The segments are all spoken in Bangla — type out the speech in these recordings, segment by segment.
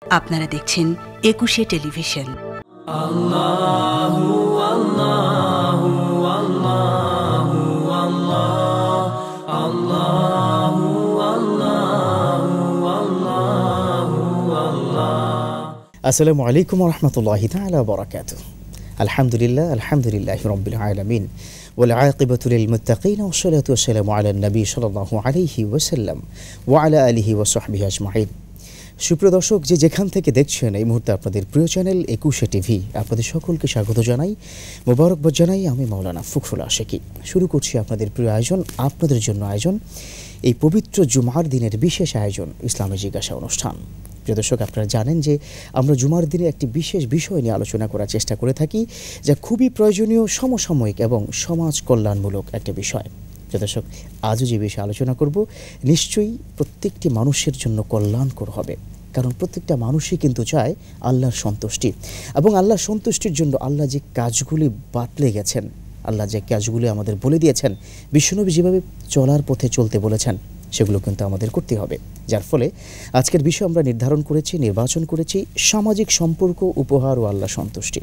আপনারা দেখছেন একুশে টেলিভিশন। আল্লাহু আল্লাহু আল্লাহু আল্লাহু আল্লাহু আল্লাহু আল্লাহ। আসসালামু আলাইকুম ওয়া রাহমাতুল্লাহি তাআলা ওয়া বারাকাতুহু। আলহামদুলিল্লাহি রাব্বিল আলামিন ওয়াল আকিবাতু লিল মুত্তাকিন ওয়াস সালাতু ওয়াস সালামু আলান নবী সাল্লাল্লাহু আলাইহি ওয়াসাল্লাম ওয়া আলা আলিহি ওয়া সাহবিহি আজমাইন। সুপ্রিয় দর্শক, যে যেখান থেকে দেখছেন এই মুহূর্তে আপনাদের প্রিয় চ্যানেল একুশে টিভি, আপনাদের সকলকে স্বাগত জানাই, মোবারকবাদ জানাই। আমি মাওলানা ফখরুল আশিকি। শুরু করছি আপনাদের প্রিয় আয়োজন, আপনাদের জন্য আয়োজন, এই পবিত্র জুমার দিনের বিশেষ আয়োজন ইসলামী জিজ্ঞাসা অনুষ্ঠান। প্রিয় দর্শক, আপনারা জানেন যে আমরা জুমার দিনে একটি বিশেষ বিষয় নিয়ে আলোচনা করার চেষ্টা করে থাকি, যা খুবই প্রয়োজনীয়, সমসাময়িক এবং সমাজ কল্যাণমূলক একটি বিষয়। প্রিয় দর্শক, আজও যে বিষয়ে আলোচনা করব নিশ্চয়ই প্রত্যেকটি মানুষের জন্য কল্যাণকর হবে, কারণ প্রত্যেকটা মানুষই কিন্তু চায় আল্লাহর সন্তুষ্টি, এবং আল্লাহর সন্তুষ্টির জন্য আল্লাহ যে কাজগুলি বাতলে গেছেন, আল্লাহ যে কাজগুলি আমাদের বলে দিয়েছেন, বিশ্বনবী যেভাবে চলার পথে চলতে বলেছেন, সেগুলো কিন্তু আমাদের করতে হবে। যার ফলে আজকের বিষয় আমরা নির্বাচন করেছি সামাজিক সম্পর্ক, উপহার ও আল্লাহ সন্তুষ্টি।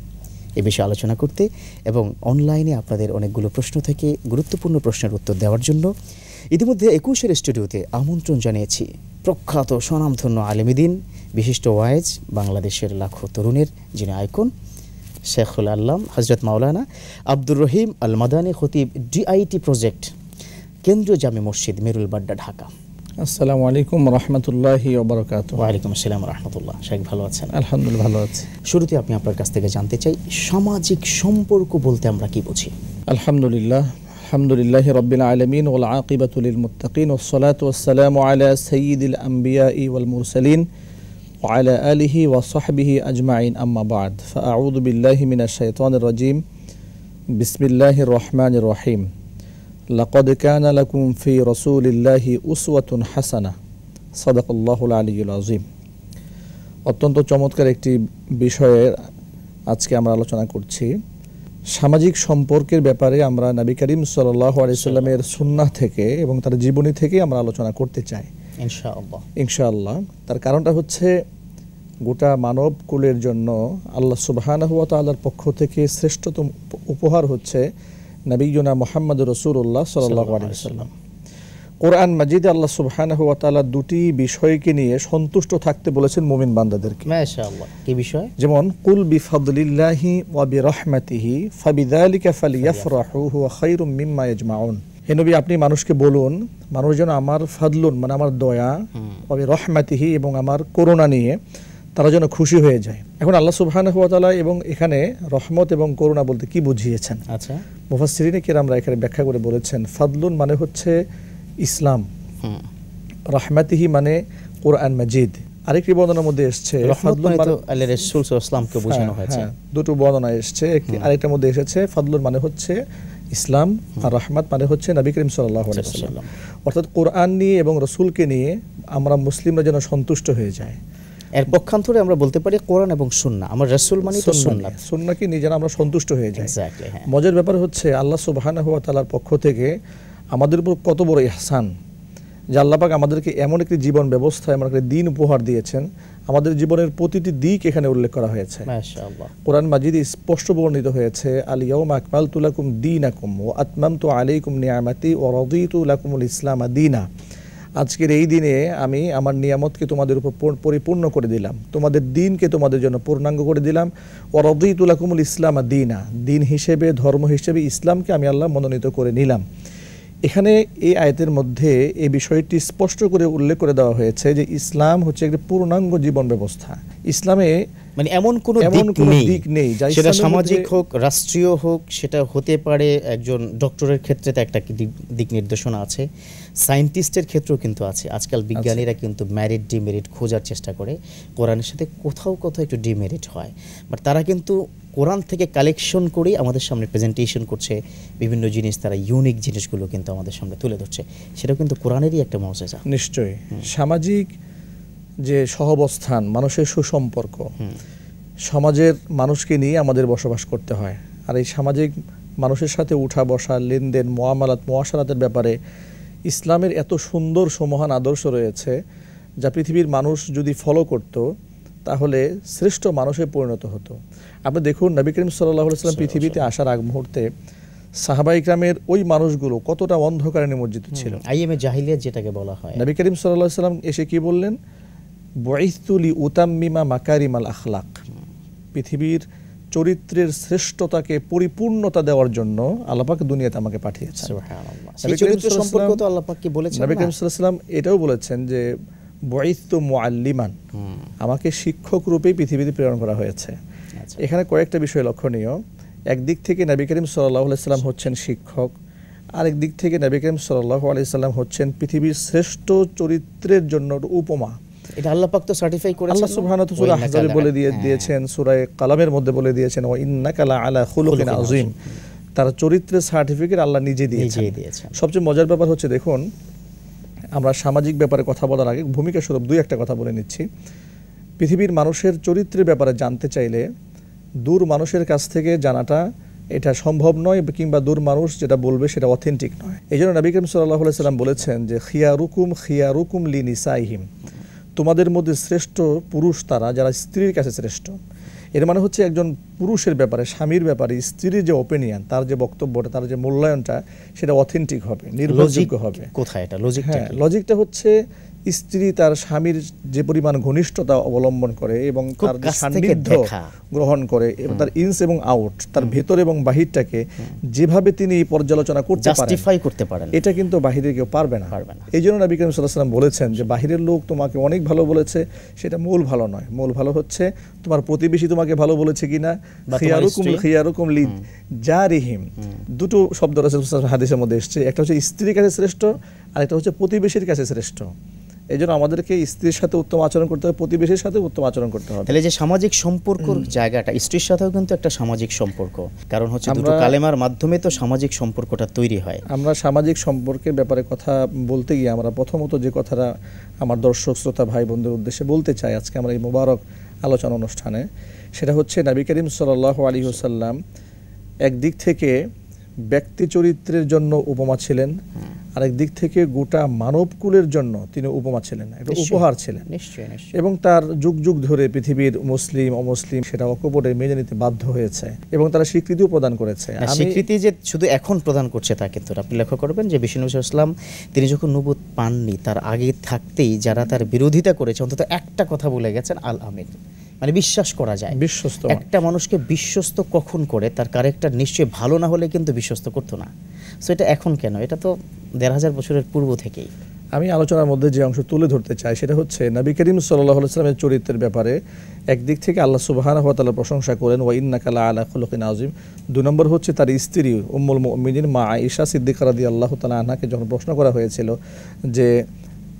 এ বিষয়ে আলোচনা করতে এবং অনলাইনে আপনাদের অনেকগুলো প্রশ্ন থেকে গুরুত্বপূর্ণ প্রশ্নের উত্তর দেওয়ার জন্য ইতিমধ্যে একুশের স্টুডিওতে আমন্ত্রণ জানিয়েছি প্রখ্যাত স্বনামধন্য আলেমীদ্বীন, বিশিষ্ট ওয়াইজ, বাংলাদেশের লাখো তরুণের যিনি আইকন, শেখুল আল্লাম হজরত মাওলানা আব্দুর রহিম আল মাদানী খতিব, ডিআইটি প্রজেক্ট, কেন্দ্রীয় জামে মসজিদ, মেরুল বাড্ডা, ঢাকা। আসসালামু আলাইকুম রাহমাতুল্লাহি ওয়া বারাকাতুহু। ওয়া আলাইকুম আসসালাম ওয়া রাহমাতুল্লাহ। শেখ ভালো আছেন? আলহামদুলিল্লাহ ভালো আছি। শুরুতে আপনি আপনার কাছ থেকে জানতে চাই, সামাজিক সম্পর্ক বলতে আমরা কি বুঝি? আলহামদুলিল্লাহি রাব্বিল আলামিন ওয়াল আকিবাতু লিল মুত্তাকিন ওয়াস সালাতু ওয়াস সালামু আলা সাইয়্যিদিল আমবিয়াই ওয়াল মুরসালিন ওয়া আলা আলিহি ওয়া সাহবিহি আজমাইন, আম্মা বা'দ। ফাআউযু বিল্লাহি মিনাশ শাইতানির রাজীম। বিসমিল্লাহির রহমানির রহিম। লাকাদ কানা লাকুম ফি রাসূলিল্লাহি উসওয়াতুন হাসানাহ। সাদাকাল্লাহুল আলিয়্যুল আযীম। অত্যন্ত চমৎকার একটি বিষয়ে আজকে আমরা আলোচনা করছি। সামাজিক সম্পর্কের ব্যাপারে আমরা নবী করিম সাল্লাল্লাহু আলাইহি সাল্লামের সুন্নাহ থেকে এবং তার জীবনী থেকে আমরা আলোচনা করতে চাই ইনশাআল্লাহ। তার কারণটা হচ্ছে, গোটা মানব কুলের জন্য আল্লাহ সুবহানাহু ওয়া তাআলার পক্ষ থেকে শ্রেষ্ঠতম উপহার হচ্ছে নবিয়ুনা মুহাম্মদুর রাসূলুল্লাহ সাল্লাল্লাহু আলাইহি ওয়াসাল্লাম। কোরআন মাজিদে আল্লাহ সুবহানাহু ওয়া তাআলা দুটি বিষয়কে নিয়ে সন্তুষ্ট থাকতে বলেছেন মুমিন বান্দাদেরকে। মাশাআল্লাহ। কি বিষয়? যেমন কুল বিফাদলিল্লাহি ওয়া বিরহমাতিহি ফাবিযালিকা ফালিয়াফরাহু হুয়া খায়রুম মিম্মা ইয়াজমাউন। হে নবী, আপনি মানুষকে বলুন, মানুষ যেন আমার ফাদলুন মানে আমার দয়া, ওয়া বিরহমাতিহি এবং আমার করুণা নিয়ে তারা যেন খুশি হয়ে যায়। এখন আল্লাহ সুবহানাহু ওয়া তাআলা এবং এখানে রহমত এবং করুণা বলতে কি বুঝিয়েছেন? আচ্ছা, মুফাসসিরিনে কিরামরা এখানে ব্যাখ্যা করে বলেছেন, ফাদলুন মানে হচ্ছে ইসলাম, রহমাতিহি মানে কোরআন মাজিদ। আরেকটি বর্ণনার মধ্যে এসেছে ফাদলুন মানে আল্লাহর রাসূল সাল্লাল্লাহু আলাইহি ওয়াসাল্লামকে বোঝানো হয়েছে। দুটো বর্ণনা এসেছে, একটি আরেকটার মধ্যে এসেছে ফাদলুন মানে হচ্ছে ইসলাম, আর রহমত মানে হচ্ছে নবী করিম সাল্লাল্লাহু আলাইহি ওয়াসাল্লাম। অর্থাৎ কোরআন নিয়ে এবং রাসূলকে নিয়ে আমরা মুসলিমরা যেন সন্তুষ্ট হয়ে যায়। এর পক্ষান্তরে আমরা বলতে পারি কোরআন এবং সুন্নাহ, আমার রাসূল মানে তো সুন্নাত, সুন্নাহকে নিয়ে যেন আমরা সন্তুষ্ট হয়ে যাই। মজার ব্যাপার হচ্ছে, আল্লাহ সুবহানাহু ওয়া তাআলার পক্ষ থেকে আমাদের উপর কত বড় ইহসান যে আল্লাহ পাক আমাদেরকে এমন একটি জীবন ব্যবস্থা, এমন একটি দিন উপহার দিয়েছেন। আমাদের জীবনের প্রতিটি দিক এখানে উল্লেখ করা হয়েছে। মাশাআল্লাহ। কোরআন মাজিদে স্পষ্ট বর্ণিত হয়েছে, আল ইয়াউমা আকমালতু লাকুম দীনাকুম ওয়া আতমামতু আলাইকুম নিআমাতি ওয়া রাদিতু লাকুমুল ইসলাম দীনা। আজকের এই দিনে আমি আমার নিয়ামতকে তোমাদের উপর পরিপূর্ণ করে দিলাম, তোমাদের দিনকে তোমাদের জন্য পূর্ণাঙ্গ করে দিলাম। ওয়া রাদিতু লাকুমুল ইসলাম দীনা, দিন হিসেবে, ধর্ম হিসেবে ইসলামকে আমি আল্লাহ মনোনীত করে নিলাম। এখানে এই আয়াতের মধ্যে এই বিষয়টি স্পষ্ট করে উল্লেখ করে দেওয়া হয়েছে যে ইসলাম হচ্ছে একটি পূর্ণাঙ্গ জীবন ব্যবস্থা। ইসলামে মানে এমন কোনো দিক নেই, সেটা সামাজিক হোক, রাষ্ট্রীয় হোক, সেটা হতে পারে একজন ডক্টরের ক্ষেত্রে তো একটা দিক নির্দেশনা আছে, সায়েন্টিস্টের ক্ষেত্রেও কিন্তু আছে। আজকাল বিজ্ঞানীরা কিন্তু ম্যারিট ডিমেরিট খোঁজার চেষ্টা করে, কোরআনের সাথে কোথাও একটু ডিমেরিট হয়, বাট তারা কিন্তু কোরআন থেকে কালেকশন করে আমাদের সামনে প্রেজেন্টেশন করছে বিভিন্ন জিনিস, তারা ইউনিক জিনিসগুলো কিন্তু আমাদের সামনে তুলে ধরছে। সেটাও কিন্তু কোরআনেরই একটা মর্যাদা। নিশ্চয়ই সামাজিক যে সহাবস্থান, মানুষের সুসম্পর্ক, সমাজের মানুষকে নিয়ে আমাদের বসবাস করতে হয়। আর এই সামাজিক মানুষের সাথে উঠা বসা, লেনদেন, মুআশারাতের ব্যাপারে ইসলামের এত সুন্দর সমহান আদর্শ রয়েছে, যা পৃথিবীর মানুষ যদি ফলো করত তাহলে শ্রেষ্ঠ মানুষে পরিণত হতো। আপনি দেখুন নবী করিম সাল্লাল্লাহু আলাইহি ওয়াসাল্লাম পৃথিবীতে আসার আগ মুহূর্তে সাহাবায়ে কিরামের ওই মানুষগুলো কতটা অন্ধকারে নিমজ্জিত ছিল। আইএমএ জাহিলিয়াত যেটাকে বলা হয়। নবী করিম সাল্লাল্লাহু আলাইহি ওয়াসাল্লাম এসে কি বললেন? বুইসতু লি উতাম্মিমা মাকারিমাল আখলাক, পৃথিবীর চরিত্রের শ্রেষ্ঠতাকে পরিপূর্ণতা দেওয়ার জন্য আল্লাহ পাক দুনিয়াতে আমাকে পাঠিয়েছেন। সুবহানাল্লাহ। সেই চরিত্র সম্পর্কে তো আল্লাহ পাক কি বলেছেন? নবী করিম সাল্লাল্লাহু আলাইহি ওয়াসাল্লাম এটাও বলেছেন যে বুইসতু মুআল্লিমান, আমাকে শিক্ষক রূপেই পৃথিবীতে প্রেরণ করা হয়েছে। এখানে কয়েকটা বিষয় লক্ষণীয়। একদিক থেকে নবী করিম সাল্লাল্লাহু আলাইহি ওয়াসাল্লাম হচ্ছেন শিক্ষক, আরেক দিক থেকে নবী করিম সাল্লাল্লাহু আলাইহি ওয়াসাল্লাম হচ্ছেন পৃথিবীর শ্রেষ্ঠ চরিত্রের জন্য উপমা। এটা আল্লাহ পাক তো সার্টিফাই করেছেন। আল্লাহ সুবহানাহু ওয়া তাআলা সূরা আহজাবে বলে দিয়েছেন, সূরা কালামের মধ্যে বলে দিয়েছেন ওয়া ইন্নাকা লা আলা খুলুকিন আযীম, তার চরিত্রের সার্টিফিকেট আল্লাহ নিজে দিয়েছেন। সবচেয়ে মজার ব্যাপার হচ্ছে দেখুন, আমরা সামাজিক ব্যাপারে কথা বলার আগে ভূমিকা স্বরূপ দুই একটা কথা বলে নিচ্ছি। পৃথিবীর মানুষের চরিত্রের ব্যাপারে জানতে চাইলে দূর মানুষের কাছ থেকে জানাটা এটা সম্ভব নয়, কিংবা দূর মানুষ যেটা বলবে সেটা অথেন্টিক নয়। এই জন্য নবী করিম সাল্লাল্লাহু আলাইহি ওয়াসাল্লাম বলেছেন যে খিয়ারুকুম লিনিসাইহিম, তোমাদের মধ্যে শ্রেষ্ঠ পুরুষ তারা যারা স্ত্রীর কাছে শ্রেষ্ঠ। এর মানে হচ্ছে একজন পুরুষের ব্যাপারে, স্বামীর ব্যাপারে স্ত্রীর যে ওপিনিয়ন, তার যে বক্তব্যটা, তার যে মূল্যায়নটা, সেটা অথেন্টিক হবে, নির্ভরযোগ্য হবে। কোথায় এটা লজিকটা? হ্যাঁ, লজিকটা হচ্ছে স্ত্রী তার স্বামীর যে পরিমাণ ঘনিষ্ঠতা অবলম্বন করে এবং তার সান্নিধ্য গ্রহণ করে এবং তার ইনস এবং আউট, তার ভেতর এবং বাহিরটাকে যেভাবে তিনি পর্যালোচনা করতে পারেন, জাস্টিফাই করতে পারেন, এটা কিন্তু বাহিরে কেউ পারবে না। এই জন্য নবী করিম সাল্লাল্লাহু আলাইহি ওয়াসাল্লাম বলেছেন যে বাহিরের লোক তোমাকে অনেক ভালো বলেছে, সেটা মূল ভালো নয়। মূল ভালো হচ্ছে তোমার প্রতিবেশী তোমাকে ভালো বলেছে কিনা। খিয়ারুকুম লি জারিহিম, দুটো শব্দ রাসূলুল্লাহ সাল্লাল্লাহু আলাইহি ওয়াসাল্লাম হাদিসের মধ্যে এসেছে। একটা হচ্ছে স্ত্রীর কাছে শ্রেষ্ঠ, আর একটা হচ্ছে প্রতিবেশীর কাছে শ্রেষ্ঠ। এই জন্য আমাদেরকে স্ত্রীর সাথে উত্তম আচরণ করতে হবে, প্রতিবেশীর সাথে উত্তম আচরণ করতে হবে। তাহলে যে সামাজিক সম্পর্কর জায়গাটা, স্ত্রীর সাথেও কিন্তু একটা সামাজিক সম্পর্ক, কারণ হচ্ছে দুটো কালেমার মাধ্যমে তো সামাজিক সম্পর্কটা তৈরি হয়। আমরা সামাজিক সম্পর্কের ব্যাপারে কথা বলতে গিয়ে আমরা প্রথমত যে কথাটা আমার দর্শক শ্রোতা ভাই বোনদের উদ্দেশ্যে বলতে চাই আজকে আমরা এই মোবারক আলোচনা অনুষ্ঠানে, সেটা হচ্ছে নবী করিম সাল্লাল্লাহু আলাইহি ওয়াসাল্লাম একদিক থেকে ব্যক্তি চরিত্রের জন্য উপমা ছিলেন, আরেক দিক থেকে গোটা মানবকুলের জন্য তিনি উপমা ছিলেন, একটা উপহার ছিলেন। এবং তার যুগ যুগ ধরে পৃথিবীর মুসলিম অমুসলিম সেটা অকপটে মেনে নিতে বাধ্য হয়েছে এবং তারা স্বীকৃতিও প্রদান করেছে। স্বীকৃতি যে শুধু এখন প্রদান করছে তা কিন্তু আপনি লক্ষ্য করবেন যে বিষ্ণু ইসলাম তিনি যখন নবুয়ত পাননি তার আগে থাকতেই যারা তার বিরোধিতা করেছে অন্তত একটা কথা বলে গেছেন, আল আমিন, মানে বিশ্বাস করা যায়। বিশ্বস্ত, একটা মানুষকে বিশ্বস্ত কখন করে? তার ক্যারেক্টার নিশ্চয়ই ভালো না হলে কিন্তু বিশ্বস্ত করতো না। সো এটা এখন কেন? এটা তো ১৫০০ বছরের পূর্ব থেকেই। আমি আলোচনার মধ্যে যে অংশ তুলে ধরতে চাই সেটা হচ্ছে নবী করিম সাল্লাল্লাহু আলাইহি ওয়াসাল্লামের চরিত্রের ব্যাপারে একদিক থেকে আল্লাহ সুবহানাহু ওয়া তাআলা প্রশংসা করেন, ওয়া ইন্নাকা লা আলা খুলুকিন আযীম। দুই নম্বর হচ্ছে তার স্ত্রী উম্মুল মুমিনিন মা আয়েশা সিদ্দিকা রাদিয়াল্লাহু তাআলা আনহাকে যখন প্রশ্ন করা হয়েছিল যে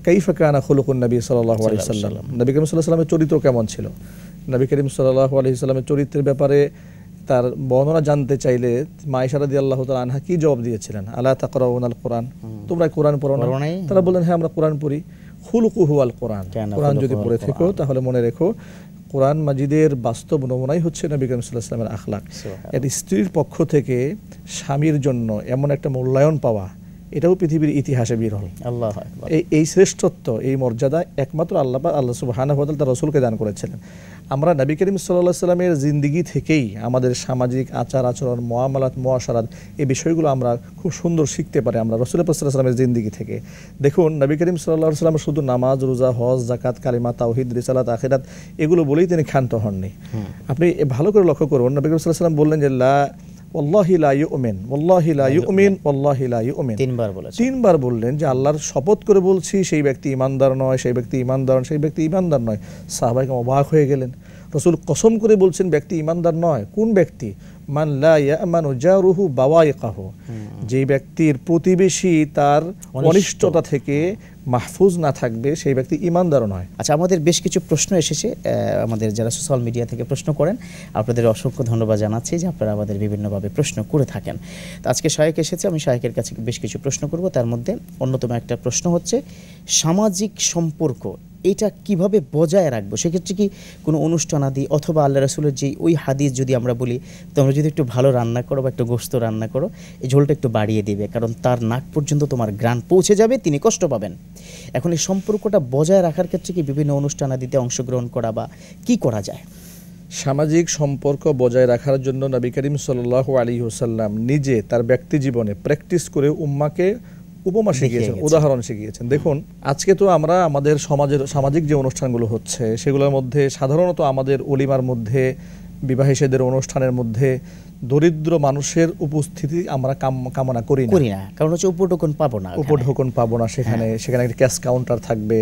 কাইফা কানা খুলুকুন নবী সাল্লাল্লাহু আলাইহি ওয়াসাল্লাম, নবী করিম সাল্লাল্লাহু আলাইহি ওয়াসাল্লামের চরিত্র কেমন ছিল, নবী করিম সাল্লাল্লাহু আলাইহি ওয়াসাল্লামের চরিত্রের ব্যাপারে তার বর্ণনা জানতে চাইলে মা আয়েশা রাদিয়াল্লাহু তাআলা আনহা কি জবাব দিয়েছিলেন? আলা তাকরাউনাল কোরআন, তোমরা কোরআন পড়ো না? তারা বললেন হ্যাঁ আমরা কোরআন পড়ি। খুলুকুহু আল কোরআন, কোরআন যদি পড়ে থেকো তাহলে মনে রেখো কোরআন মাজিদের বাস্তব নমুনাই হচ্ছে নবী করিম সাল্লাল্লাহু আলাইহি ওয়াসাল্লামের আখলাক। এর স্ত্রীর পক্ষ থেকে স্বামীর জন্য এমন একটা মূল্যায়ন পাওয়া এটাও পৃথিবীর ইতিহাসে বিরল। আল্লাহু আকবার। এই শ্রেষ্ঠত্ব, এই মর্যাদা একমাত্র আল্লাহ সুবহানাহু ওয়া তাআলা তার রাসূলকে দান করেছিলেন। আমরা নবী করিম সাল্লাল্লাহু আলাইহি ওয়াসাল্লামের জিন্দেগি থেকেই আমাদের সামাজিক আচার আচরণ, মুআমালাত, মুআশারাত এই বিষয়গুলো আমরা খুব সুন্দর শিখতে পারি আমরা রাসূল সাল্লাল্লাহু আলাইহি ওয়াসাল্লামের জিন্দেগি থেকে। দেখুন নবী করিম সাল্লাল্লাহু আলাইহি ওয়াসাল্লাম শুধু নামাজ, রোজা, হজ, যাকাত, কালিমা, তাওহীদ, রিসালাত, আখিরাত এগুলো বলেই তিনি ক্ষান্ত হননি। আপনি ভালো করে লক্ষ্য করুন, নবী করিম সাল্লাল্লাহু আলাইহি ওয়াসাল্লাম বললেন যে ওয়াল্লাহি লা ইউমিন, ওয়াল্লাহি লা ইউমিন, ওয়াল্লাহি লা ইউমিন, তিনবার বললেন যে আল্লাহর শপথ করে বলছি সেই ব্যক্তি ঈমানদার নয়, সেই ব্যক্তি ঈমানদার, সেই ব্যক্তি ঈমানদার নয়। সাহাবায়ে কেরাম অবাক হয়ে গেলেন। রাসূল কসম করে বলছেন ব্যক্তি ঈমানদার নয়। কোন ব্যক্তি? মান লা ইয়ামানু জারুহু বাওয়াইকাহু, যে ব্যক্তির প্রতিবেশী তার অনিষ্টতা থেকে মাহফুজ না থাকবে সেই ব্যক্তি ঈমানদার নয়। আচ্ছা, আমাদের বেশ কিছু প্রশ্ন এসেছে, আমাদের যারা সোশ্যাল মিডিয়া থেকে প্রশ্ন করেন আপনাদের অসংখ্য ধন্যবাদ জানাচ্ছি যে আপনারা আমাদের বিভিন্নভাবে প্রশ্ন করে থাকেন। তো আজকে শায়েক এসেছে, আমি শায়েকের কাছে বেশ কিছু প্রশ্ন করব। তার মধ্যে অন্যতম একটা প্রশ্ন হচ্ছে সামাজিক সম্পর্ক এটা কিভাবে বজায় রাখবো? সেক্ষেত্রে কি কোনো অনুষ্ঠান আদি অথবা আল্লাহ রাসূলের যে ওই হাদিস যদি আমরা বলি, তো আমরা যদি একটু ভালো রান্না করো বা একটু গোশত রান্না করো, এই ঝোলটা একটু বাড়িয়ে দিবে, কারণ তার নাক পর্যন্ত তোমার ঘ্রাণ পৌঁছে যাবে, তিনি কষ্ট পাবেন। এখন এই সম্পর্কটা বজায় রাখার ক্ষেত্রে কি বিভিন্ন অনুষ্ঠানাদিতে অংশগ্রহণ করা বা কি করা যায়? সামাজিক সম্পর্ক বজায় রাখার জন্য নবী করিম সাল্লাল্লাহু আলাইহি ওয়াসাল্লাম নিজে তার ব্যক্তি জীবনে প্র্যাকটিস করে উম্মাকে উপমা শিখিয়েছেন, উদাহরণ শিখিয়েছেন। দেখুন, আজকে তো আমরা আমাদের সামাজিক যে অনুষ্ঠানগুলো হচ্ছে সেগুলোর মধ্যে সাধারণত আমাদের ওলিমার মধ্যে, বিবাহিতদের অনুষ্ঠানের মধ্যে দরিদ্র মানুষের উপস্থিতি আমরা কামনা করি না, কারণ হচ্ছে উপঢৌকন পাবো না সেখানে একটা ক্যাশ কাউন্টার থাকবে,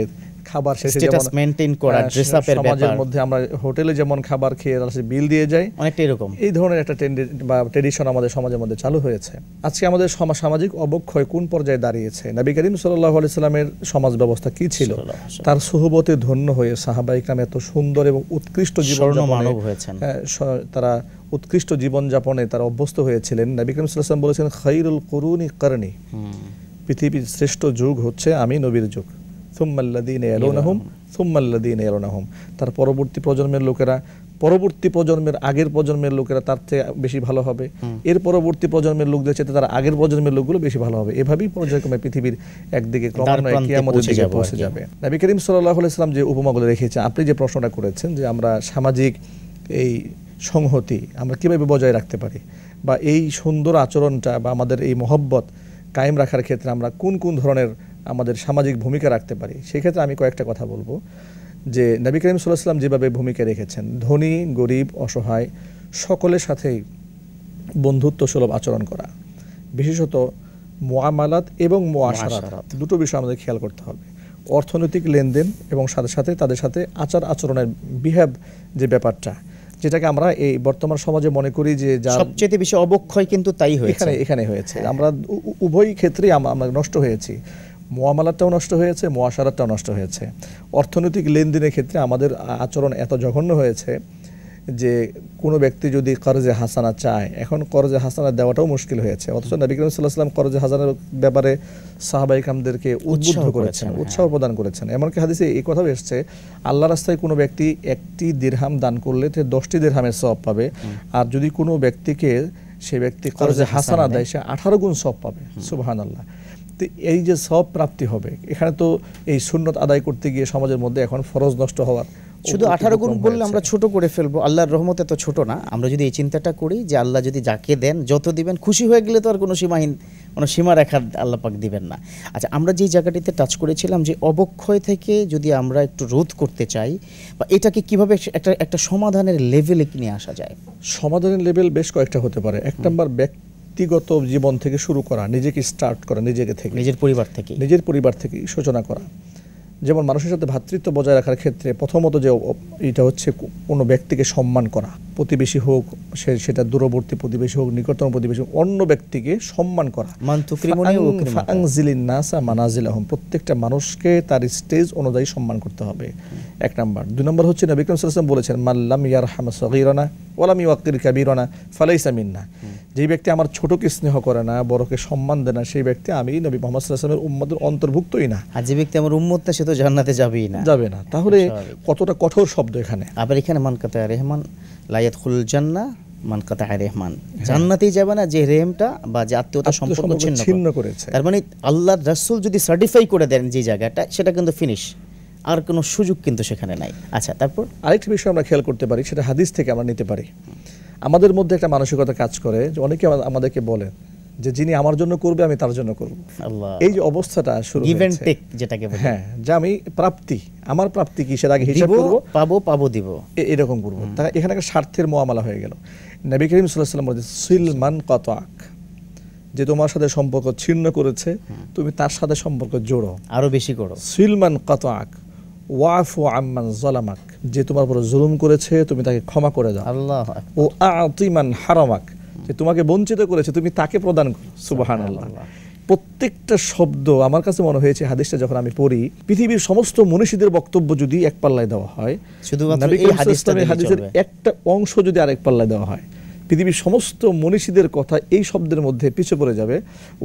খাবার শেষে যেমন মেইনটেইন করা, ড্রেস আপের ব্যাপার, সমাজের মধ্যে আমরা হোটেলে যেমন খাবার খেয়ে বিল দিয়ে যাই, অনেকটা এরকম এই ধরনের একটা ট্রেডিশন আমাদের সমাজের মধ্যে চালু হয়েছে। আজকে আমাদের সামাজিক অবক্ষয় কোন পর্যায়ে দাঁড়িয়েছে? নবী করিম সাল্লাল্লাহু আলাইহি সাল্লামের সমাজ ব্যবস্থা কি ছিল? তার সুহবতে ধন্য হয়ে সাহাবায়ে কেরাম এত সুন্দর এবং উৎকৃষ্ট জীবনযাপনে হয়েছেন, তারা উৎকৃষ্ট জীবনযাপনে তারা অভ্যস্ত হয়েছিলেন। নবী করিম সাল্লাল্লাহু আলাইহি ওয়াসাল্লাম বলেছেন, খায়রুল কুরুনি করনি, পৃথিবীর শ্রেষ্ঠ যুগ হচ্ছে আমি নবীর যুগ, সুম্মাল্লাযীনা ইয়ালুনাহুম সুম্মাল্লাযীনা ইয়ালুনাহুম, তার পরবর্তী প্রজন্মের লোকেরা, পরবর্তী প্রজন্মের আগের প্রজন্মের লোকেরা তার চেয়ে বেশি ভালো হবে, এর পরবর্তী প্রজন্মের লোকদের চেয়ে তার আগের প্রজন্মের লোকগুলো বেশি ভালো হবে, এভাবেই পর্যায়ক্রমে পৃথিবীর একদিকে ক্রমান্বয়ে কিয়ামতের দিকে পৌঁছে যাবে। নবী করিম সাল্লাল্লাহু আলাইহি ওয়াসাল্লাম যে উপমাগুলো রেখেছেন, আপনি যে প্রশ্নটা করেছেন যে আমরা সামাজিক এই সংহতি আমরা কিভাবে বজায় রাখতে পারি, বা এই সুন্দর আচরণটা বা আমাদের এই মহব্বত কায়েম রাখার ক্ষেত্রে আমরা কোন কোন ধরনের আমাদের সামাজিক ভূমিকা রাখতে পারি, সেক্ষেত্রে আমি কয়েকটা কথা বলবো। যে নবী করিম সাল্লাল্লাহু আলাইহি ওয়াসাল্লাম যেভাবে ভূমিকা রেখেছেন, ধনী গরিব অসহায় সকলের সাথেই বন্ধুত্ব সুলভ আচরণ করা, বিশেষত মুআমালাত এবং মুআশারাত দুটো বিষয় আমাদের খেয়াল করতে হবে। অর্থনৈতিক লেনদেন এবং সাথে সাথে তাদের সাথে আচরণের বিহেভ যে ব্যাপারটা, যেটাকে আমরা এই বর্তমান সমাজে মনে করি যে সবচেয়ে বেশি অবক্ষয় কিন্তু তাই হয়েছে, এখানে হয়েছে। আমরা উভয় ক্ষেত্রেই আমরা নষ্ট হয়েছি, মুআমালাতটাও নষ্ট হয়েছে, মুআশারাতটাও নষ্ট হয়েছে। অর্থনৈতিক লেনদেনের ক্ষেত্রে আমাদের আচরণ এত জঘন্য হয়েছে যে কোনো ব্যক্তি যদি কর্জে হাসানা চায়, এখন কর্জে হাসানা দেওয়াটাও মুশকিল হয়েছে। অথচ নবী করিম সাল্লাল্লাহু আলাইহি ওয়াসাল্লাম কর্জে হাসানার ব্যাপারে সাহাবায়ে কেরামদেরকে উদ্বুদ্ধ করেছেন, উৎসাহ প্রদান করেছেন। এমনকি হাদিসে এই কথাও এসেছে, আল্লাহর রাস্তায় কোনো ব্যক্তি 1টি দিরহাম দান করলে সে 10টি দিরহামের সওয়াব পাবে, আর যদি কোনো ব্যক্তিকে সে ব্যক্তি কর্জে হাসানা দেয় সে 18 গুণ সওয়াব পাবে। সুবহানাল্লাহ। তো এই যে সওয়াব প্রাপ্তি হবে, এখানে তো এই সুন্নত আদায় করতে গিয়ে সমাজের মধ্যে এখন ফরজ নষ্ট হওয়ার, শুধু 18 গুণ বললে আমরা ছোট করে ফেলবো, আল্লাহর রহমত এত ছোট না। আমরা যদি এই চিন্তাটা করি যে আল্লাহ যদি যাকে দেন যত দিবেন, খুশি হয়ে গেলে তো আর কোনো সীমা রেখা আল্লাহ পাক দিবেন না। আচ্ছা, আমরা যে জায়গাটিতে টাচ করেছিলাম যে অবক্ষয় থেকে যদি আমরা একটু রোধ করতে চাই, বা এটাকে কিভাবে একটা সমাধানের লেভেলে নিয়ে আসা যায়? সমাধানের লেভেল বেশ কয়েকটা হতে পারে। এক নম্বর, ব্যক্তিগত জীবন থেকে শুরু করা, নিজেকে স্টার্ট করা, নিজের পরিবার থেকে সূচনা করা। যেমন মানুষের সাথে ভ্রাতৃত্ব বজায় রাখার ক্ষেত্রে প্রথমত যে এটা হচ্ছে কোনো ব্যক্তিকে সম্মান করা, প্রতিবেশী হোক, সেটা দূরবর্তী প্রতিবেশী হোক, নিকটতম প্রতিবেশী হোক, অন্য ব্যক্তিকে সম্মান করা। প্রত্যেকটা মানুষকে তার স্টেজ অনুযায়ী সম্মান করতে হবে, এক নম্বর। 2 নম্বর হচ্ছে নবী করিম সাল্লাল্লাহু আলাইহি ওয়াসাল্লাম বলেছেন, মাল্লাম ইয়ারহাম সগীরানা ওয়ালাম ইউক্কির কাবীরানা ফালাইসা মিন্না। যে ব্যক্তি আমার ছোটকে স্নেহ করে না, বড়কে সম্মান দেয় না, সেই ব্যক্তি আমি নবী মুহাম্মদ সাল্লাল্লাহু আলাইহি ওয়াসাল্লামের উম্মতের অন্তর্ভুক্তই না। আর যে ব্যক্তি আমার উম্মত না, সে তো জান্নাতে যাবে না। তাহলে কতটা কঠোর শব্দ এখানে। আবার এখানে মান কাতা রহমান লা ইয়াদখুল জান্নাহ মান কাতা রহমান, জান্নাতেই যাবে না যে রেহমটা বা যে আত্মীয়তা সম্পর্ক ছিন্ন করেছে। তার মানে আল্লাহর রাসূল যদি সার্টিফাই করে দেন যে জায়গাটা, সেটা কিন্তু ফিনিশ, আর কোনো সুযোগ কিন্তু সেখানে নাই। আচ্ছা, তারপর আরেকটা বিষয় আমরা খেয়াল করতে পারি, সেটা হাদিস থেকে আমরা নিতে পারি। আমাদের মধ্যে একটা মানসিকতা কাজ করে যে অনেকে আমাদেরকে বলে যে যিনি আমার জন্য করবে আমি তার জন্য করব। এই যে অবস্থাটা শুরু গিভ এন্ড টেক যেটাকে বলে, হ্যাঁ, যে আমি আমার প্রাপ্তি কি সেটা আগে হিসাব করব, পাবো দিব, এরকম করব। তা এখানে একটা স্বার্থের মুআমালা হয়ে গেল। নবী করিম সাল্লাল্লাহু আলাইহি ওয়াসাল্লাম বলেছেন, সিলমান কাতাক, যে তোমার সাথে সম্পর্ক ছিন্ন করেছে তুমি তার সাথে সম্পর্ক জোড়ো, আরো বেশি করো। সিলমান কাতাক ওয়াফু আম্মান যালামাক, যে তোমার উপর জুলুম করেছে তুমি তাকে ক্ষমা করে দাও। আল্লাহু আকবার। ও আতিমান হারামাক, যে তোমাকে বঞ্চিত করেছে তুমি তাকে প্রদান করো। সুবহানাল্লাহ। প্রত্যেকটা শব্দ আমার কাছে মনে হয়েছে হাদিসটা যখন আমি পড়ি, পৃথিবীর সমস্ত মনীষীদের বক্তব্য যদি এক পাল্লায় দেওয়া হয়, শুধুমাত্র এই হাদিসের একটা অংশ যদি আরেক পাল্লায় দেওয়া হয়, পৃথিবীর সমস্ত মনীষীদের কথা এই শব্দের মধ্যে পিছে পড়ে যাবে।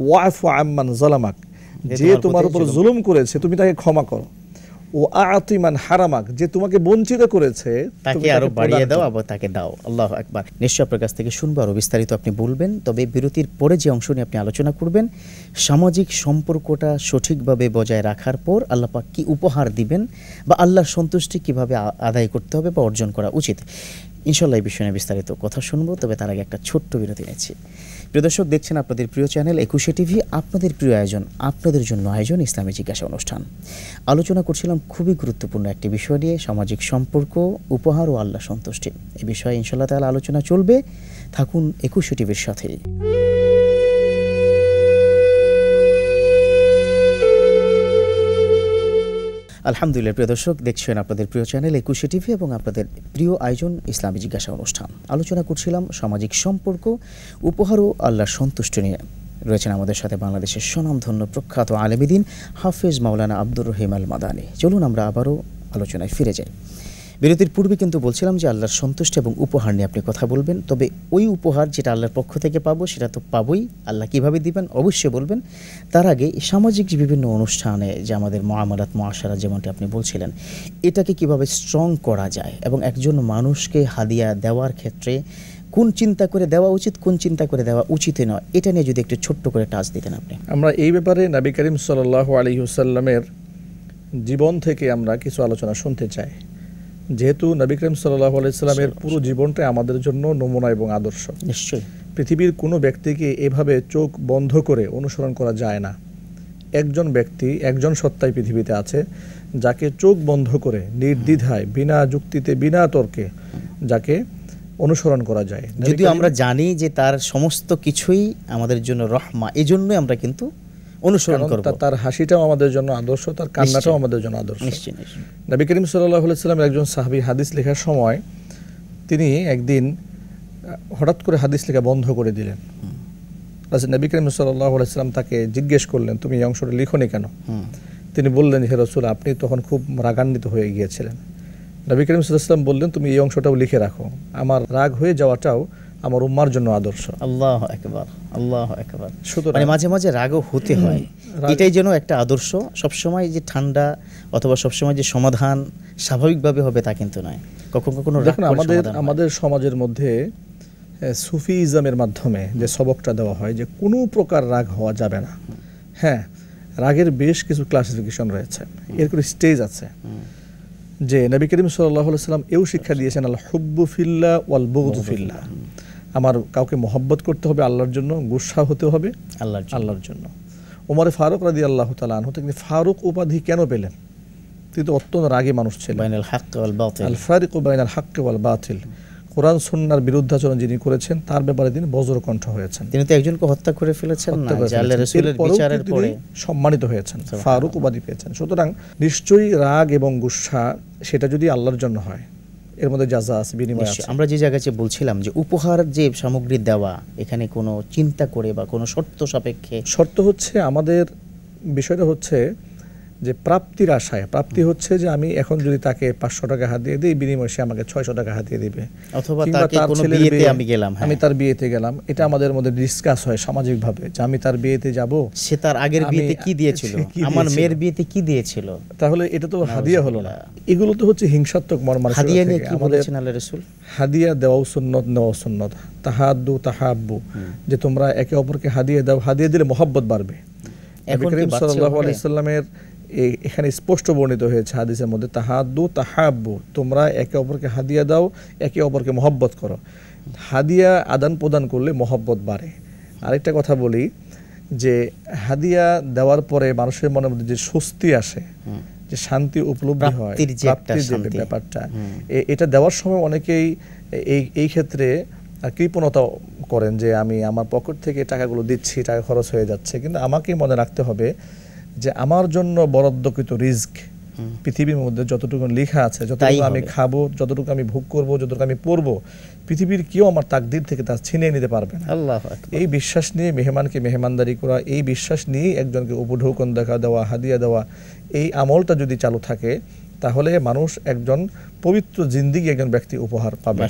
ওয়াফু আম্মান যালামাক, যে তোমার উপর জুলুম করেছে তুমি তাকে ক্ষমা করো। ও আতি মান হারামাক, যে তোমাকে বঞ্চিত করেছে তাকে আরো বাড়িয়ে দাও, আবার তাকে দাও। আল্লাহু আকবার। নিশ্চয় আপনার কাছ থেকে শুনবো, আরো বিস্তারিত আপনি বলবেন। তবে বিরতির পরে যে অংশ নিয়ে আপনি আলোচনা করবেন, সামাজিক সম্পর্কটা সঠিকভাবে বজায় রাখার পর আল্লাহ পাক কি উপহার দিবেন বা আল্লাহর সন্তুষ্টি কিভাবে আদায় করতে হবে বা অর্জন করা উচিত, ইনশাআল্লাহ এই বিষয়ে নিয়ে বিস্তারিত কথা শুনবো। তবে তার আগে একটা ছোট্ট বিরতি নিচ্ছি। প্রিয় দর্শক, দেখছেন আপনাদের প্রিয় চ্যানেল একুশে টিভি, আপনাদের প্রিয় আয়োজন, আপনাদের জন্য আয়োজন ইসলামী জিজ্ঞাসা অনুষ্ঠান। আলোচনা করছিলাম খুবই গুরুত্বপূর্ণ একটি বিষয় নিয়ে, সামাজিক সম্পর্ক, উপহার ও আল্লাহ সন্তুষ্টি। এই বিষয়ে ইনশাআল্লাহ তাআলা আলোচনা চলবে, থাকুন একুশে টিভির সাথেই। আলহামদুলিল্লাহ প্রিয় দর্শক, দেখছেন আপনাদের প্রিয় চ্যানেল একুশে টিভি এবং আপনাদের প্রিয় আয়োজন ইসলামী জিজ্ঞাসা অনুষ্ঠান। আলোচনা করছিলাম সামাজিক সম্পর্ক, উপহার ও আল্লাহর সন্তুষ্টি নিয়ে। রয়েছেন আমাদের সাথে বাংলাদেশের স্বনামধন্য প্রখ্যাত আলেমী দ্বীন হাফেজ মাওলানা আব্দুর রহিম আল মাদানী। চলুন আমরা আবারও আলোচনায় ফিরে যাই। বিরতির পূর্বে কিন্তু বলছিলাম যে আল্লাহর সন্তুষ্টি এবং উপহার নিয়ে আপনি কথা বলবেন। তবে ওই উপহার যেটা আল্লাহর পক্ষ থেকে পাবো সেটা তো পাবোই, আল্লাহ কিভাবে দিবেন অবশ্যই বলবেন। তার আগে সামাজিক যে বিভিন্ন অনুষ্ঠানে যে আমাদের মুআমালাত মুআশারা যেমনটি আপনি বলছিলেন, এটাকে কিভাবে স্ট্রং করা যায় এবং একজন মানুষকে হাদিয়া দেওয়ার ক্ষেত্রে কোন চিন্তা করে দেওয়া উচিত, কোন চিন্তা করে দেওয়া উচিত নয়, এটা নিয়ে যদি একটু ছোট্ট করে টাচ দিতেন আপনি। আমরা এই ব্যাপারে নবী করিম সাল্লাল্লাহু আলাইহি ওয়াসাল্লামের জীবন থেকে আমরা কিছু আলোচনা শুনতে চাই, যেহেতু নবী করিম সাল্লাল্লাহু আলাইহি ওয়াসাল্লামের পুরো জীবনটাই আমাদের জন্য নমুনা এবং আদর্শ। নিশ্চয়ই পৃথিবীর কোনো ব্যক্তিকে এভাবে চোখ বন্ধ করে অনুসরণ করা যায় না। একজন ব্যক্তি, একজন সত্তাই পৃথিবীতে আছে যাকে চোখ বন্ধ করে নির্দ্বিধায়, বিনা যুক্তিতে, বিনা তর্কে যাকে অনুসরণ করা যায়। যদিও আমরা জানি যে তার সমস্ত কিছুই আমাদের জন্য রহমা, এজন্যই আমরা কিন্তু অনুসরণ করব। তার হাসিটাও আমাদের জন্য আদর্শ, তার কান্নাটাও আমাদের জন্য আদর্শ। নিশ্চয়ই। নবী করিম সাল্লাল্লাহু আলাইহি ওয়াসাল্লাম একজন সাহাবী হাদিস লেখার সময় তিনি একদিন হঠাৎ করে হাদিস লেখা বন্ধ করে দিলেন। নবী করিম সাল্লাল্লাহু আলাইহি ওয়াসাল্লাম তাকে জিজ্ঞেস করলেন, তুমি এই অংশটা লিখোনি কেন? তিনি বললেন, হে রাসূল, আপনি তখন খুব রাগান্বিত হয়ে গিয়েছিলেন। নবী করিম সাল্লাল্লাহু আলাইহি ওয়াসাল্লাম বললেন, তুমি এই অংশটাও লিখে রাখো, আমার রাগ হয়ে যাওয়াটাও আমার উম্মার জন্য আদর্শ। আল্লাহু আকবার, আল্লাহু আকবার। মানে মাঝে মাঝে রাগও হতে হয়, এটাই যেন একটা আদর্শ। সবসময় যে ঠান্ডা অথবা সবসময় যে সমাধান স্বাভাবিকভাবে হবে তা কিন্তু নয়, কখনো কখনো। দেখুন, আমাদের সমাজের মধ্যে সুফিজমের মাধ্যমে যে সবকটা দেওয়া হয় যে কোনো প্রকার রাগ হওয়া যাবে না। হ্যাঁ, রাগের বেশ কিছু ক্লাসিফিকেশন রয়েছে, এর কোনো স্টেজ আছে। যে নবী করিম সাল্লাল্লাহু আলাইহি ওয়াসাল্লাম এও শিক্ষা দিয়েছেন, আল হুব্বু ফিল্লাহ ওয়াল বুগদু ফিল্লাহ। আমার কাউকে মহব্বত করতে হবে আল্লাহর জন্য, গুসা হতে হবে আল্লাহর জন্য। ওমর ফারুক রাদিয়াল্লাহু তাআলা আনহু, তিনি ফারুক উপাধি কেন পেলেন? তিনি তো অত্যন্ত রাগী মানুষ ছিলেন। বাইনাল হক ওয়াল বাতিল, আল ফারিকু বাইনাল হক ওয়াল বাতিল। কোরআন সুন্নাহর বিরুদ্ধাচরণ যিনি করেছেন তার ব্যাপারে তিনি বজ্রকণ্ঠ হয়েছেন। তিনি তো একজনকে হত্যা করে ফেলেছেন না, যে আল্লাহর রাসূলের বিচারের পরে সম্মানিত হয়েছেন, ফারুক উপাধি পেয়েছেন। সুতরাং নিশ্চয়ই রাগ এবং গুসা সেটা যদি আল্লাহর জন্য হয়, এর মধ্যে জাযা আছে, বিনিময় আছে। আমরা যে জায়গায় বলছিলাম যে উপহার যে সামগ্রী দেওয়া, এখানে কোনো চিন্তা করে বা কোনো শর্ত সাপেক্ষে, শর্ত হচ্ছে আমাদের বিষয়টা হচ্ছে যে প্রাপ্তির আশায়। প্রাপ্তি হচ্ছে যে আমি এখন যদি তাকে 500 টাকা হাতিয়ে দিই, বিনিময়ে সে আমাকে 600 টাকা হাতিয়ে দিবে, অথবা তাকে কোনো বিয়েতে আমি গেলাম, আমি তার বিয়েতে গেলাম। এটা আমাদের মধ্যে ডিসকাস হয় সামাজিকভাবে যে আমি তার বিয়েতে যাব, সে তার আগের বিয়েতে কি দিয়েছিল, আমার মেয়ের বিয়েতে কি দিয়েছিল, তাহলে এটা তো হাদিয়া হলো না। এগুলো তো হচ্ছে হিংসাত্মক মর্মান্তিক। হাদিয়া নিয়ে কি বলেছেন আল্লাহর রাসূল? হাদিয়া দেওয়া সুন্নাত, নেওয়া সুন্নাত। তাহাদ্দু তাহাব্বু, যে তোমরা একে অপরকে হাদিয়া দাও, হাদিয়া দিলে মহব্বত বাড়বে। নবী করিম সাল্লাল্লাহু আলাইহি ওয়াসাল্লামের এখানে স্পষ্ট বর্ণিত হয়েছে হাদিসের মধ্যে, তাহাদ্দু তাহাব্বু, তোমরা একে অপরকে হাদিয়া দাও, একে অপরকে মহব্বত করো। হাদিয়া আদান প্রদান করলে মহব্বত বাড়ে। আরেকটা কথা বলি, যে হাদিয়া দেওয়ার পরে মানুষের মনের মধ্যে যে স্বস্তি আসে, যে শান্তি উপলব্ধি হয়, প্রাপ্তির যে ব্যাপারটা, এটা দেওয়ার সময় অনেকেই এই ক্ষেত্রে কৃপণতা করেন যে আমি আমার পকেট থেকে টাকাগুলো দিচ্ছি, টাকা খরচ হয়ে যাচ্ছে। কিন্তু আমাকে মনে রাখতে হবে যে আমার জন্য বরাদ্দকৃত রিজক পৃথিবীর মধ্যে যতটুকু লেখা আছে, যতটুকু আমি খাবো, যতটুকু আমি ভোগ করব, যতটুকু আমি পড়বো, পৃথিবীর কেউ আমার তাকদীর থেকে তা ছিনিয়ে নিতে পারবে না। আল্লাহু আকবার। এই বিশ্বাস নিয়ে মেহমানকে মেহমানদারি করা, এই বিশ্বাস নিয়ে একজনকে উপঢৌকন দেখা দেওয়া, হাদিয়া দেওয়া, এই আমলটা যদি চালু থাকে, তাহলে মানুষ একজন পবিত্র জিন্দেগি একজন ব্যক্তি উপহার পাবে।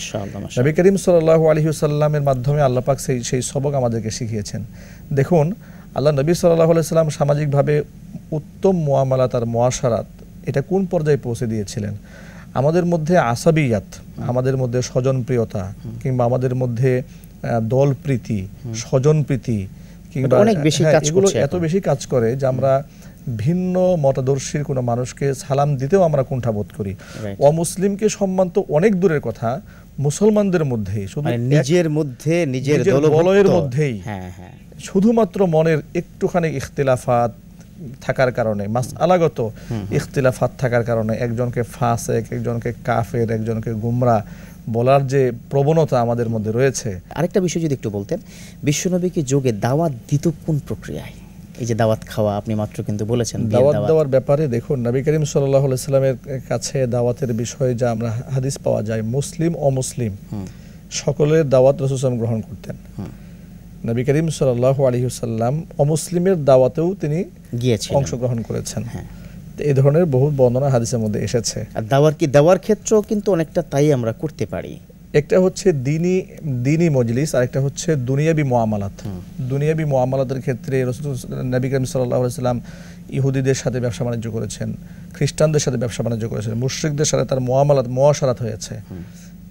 নবী করিম সাল্লাল্লাহু আলাইহি ওয়াসাল্লামের মাধ্যমে আল্লাহ পাক সেই সবক আমাদেরকে শিখিয়েছেন। দেখুন, আল্লাহ নবী সাল্লাল্লাহু আলাইহি ওয়াসাল্লাম সামাজিকভাবে উত্তম মুআমালাত আর মুআশারাত, এটা কোন পর্যায়ে পৌঁছে দিয়েছিলেন। আমাদের মধ্যে আসাবিয়াত, আমাদের মধ্যে স্বজনপ্রিয়তা, কিংবা আমাদের মধ্যে দলপ্রীতি, স্বজনপ্রীতি, কিংবা এগুলো এত বেশি কাজ করে যে আমরা ভিন্ন মতাদর্শীর কোনো মানুষকে সালাম দিতেও আমরা কুণ্ঠাবোধ করি। অমুসলিমকে সম্মান তো অনেক দূরের কথা, মুসলমানদের মধ্যেই, শুধু নিজের মধ্যে, নিজের বলয়ের মধ্যেই শুধুমাত্র মনের একটুখানি ইখতিলাফাত থাকার কারণে, মাসআলাগত ইখতিলাফাত থাকার কারণে একজনকে ফাসিক, একজনকে কাফের, একজনকে গুমরা বলার যে প্রবণতা আমাদের মধ্যে রয়েছে। আরেকটা বিষয় যদি একটু বলতেন, বিশ্বনবীকে যোগে দাওয়াত দিত কোন প্রক্রিয়ায়? এই যে দাওয়াত খাওয়া আপনি মাত্র কিন্তু বলেছেন, দাওয়াত দেওয়ার ব্যাপারে দেখুন, নবী করিম সাল্লাল্লাহু আলাইহি সাল্লামের কাছে দাওয়াতের বিষয়ে যা আমরা হাদিস পাওয়া যায়, মুসলিম অমুসলিম সকলের দাওয়াত রাসূল সাল্লাল্লাহু আলাইহি ওয়াসাল্লাম গ্রহণ করতেন। নবী করিম সাল্লাল্লাহু আলাইহি ওয়াসাল্লাম অমুসলিমের দাওয়াতেও তিনি গিয়েছেন, অংশগ্রহণ করেছেন। এই ধরনের বহু বর্ণনা হাদিসের মধ্যে এসেছে। আর দাওয়ার ক্ষেত্রেও কিন্তু অনেকটা তাই আমরা করতে পারি। একটা হচ্ছে দ্বীনি মজলিস, আর একটা হচ্ছে দুনিয়াবি মুআমালাত। দুনিয়াবি মুআমালাতের ক্ষেত্রে রাসূল নবী করিম সাল্লাল্লাহু আলাইহি ওয়াসাল্লাম ইহুদিদের সাথে ব্যবসা বাণিজ্য করেছেন, খ্রিস্টানদের সাথে ব্যবসা বাণিজ্য করেছেন, মুশরিকদের সাথে তার মুআশারাত হয়েছে।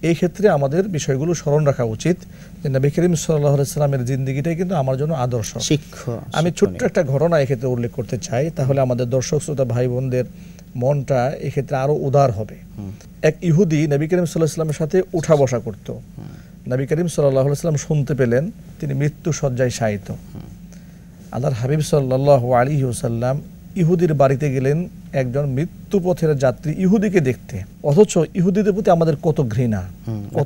এই ক্ষেত্রে আমাদের বিষয়গুলো স্মরণ রাখা উচিত যে নবী করিম সাল্লাল্লাহু আলাইহি ওয়াসাল্লামের জিন্দেগিটাই কিন্তু আমার জন্য আদর্শ। আমি ছোট্ট একটা ঘটনা এক্ষেত্রে উল্লেখ করতে চাই, তাহলে আমাদের দর্শক শ্রোতা ভাই বোনদের মনটা এক্ষেত্রে আরো উদার হবে। এক ইহুদি নবী করিম সাল্লাল্লাহু আলাইহি ওয়াসাল্লামের সাথে উঠা বসা করত। নবী করিম সাল্লাল্লাহু আলাইহি ওয়াসাল্লাম শুনতে পেলেন তিনি মৃত্যু শয্যায় শায়িত। আল্লাহর হাবিব সাল্লাল্লাহু আলাইহি ওয়াসাল্লাম ইহুদির বাড়িতে গেলেন একজন মৃত্যুপথের যাত্রী ইহুদিকে দেখতে, অথচ ইহুদিদের প্রতি আমাদের কত ঘৃণা,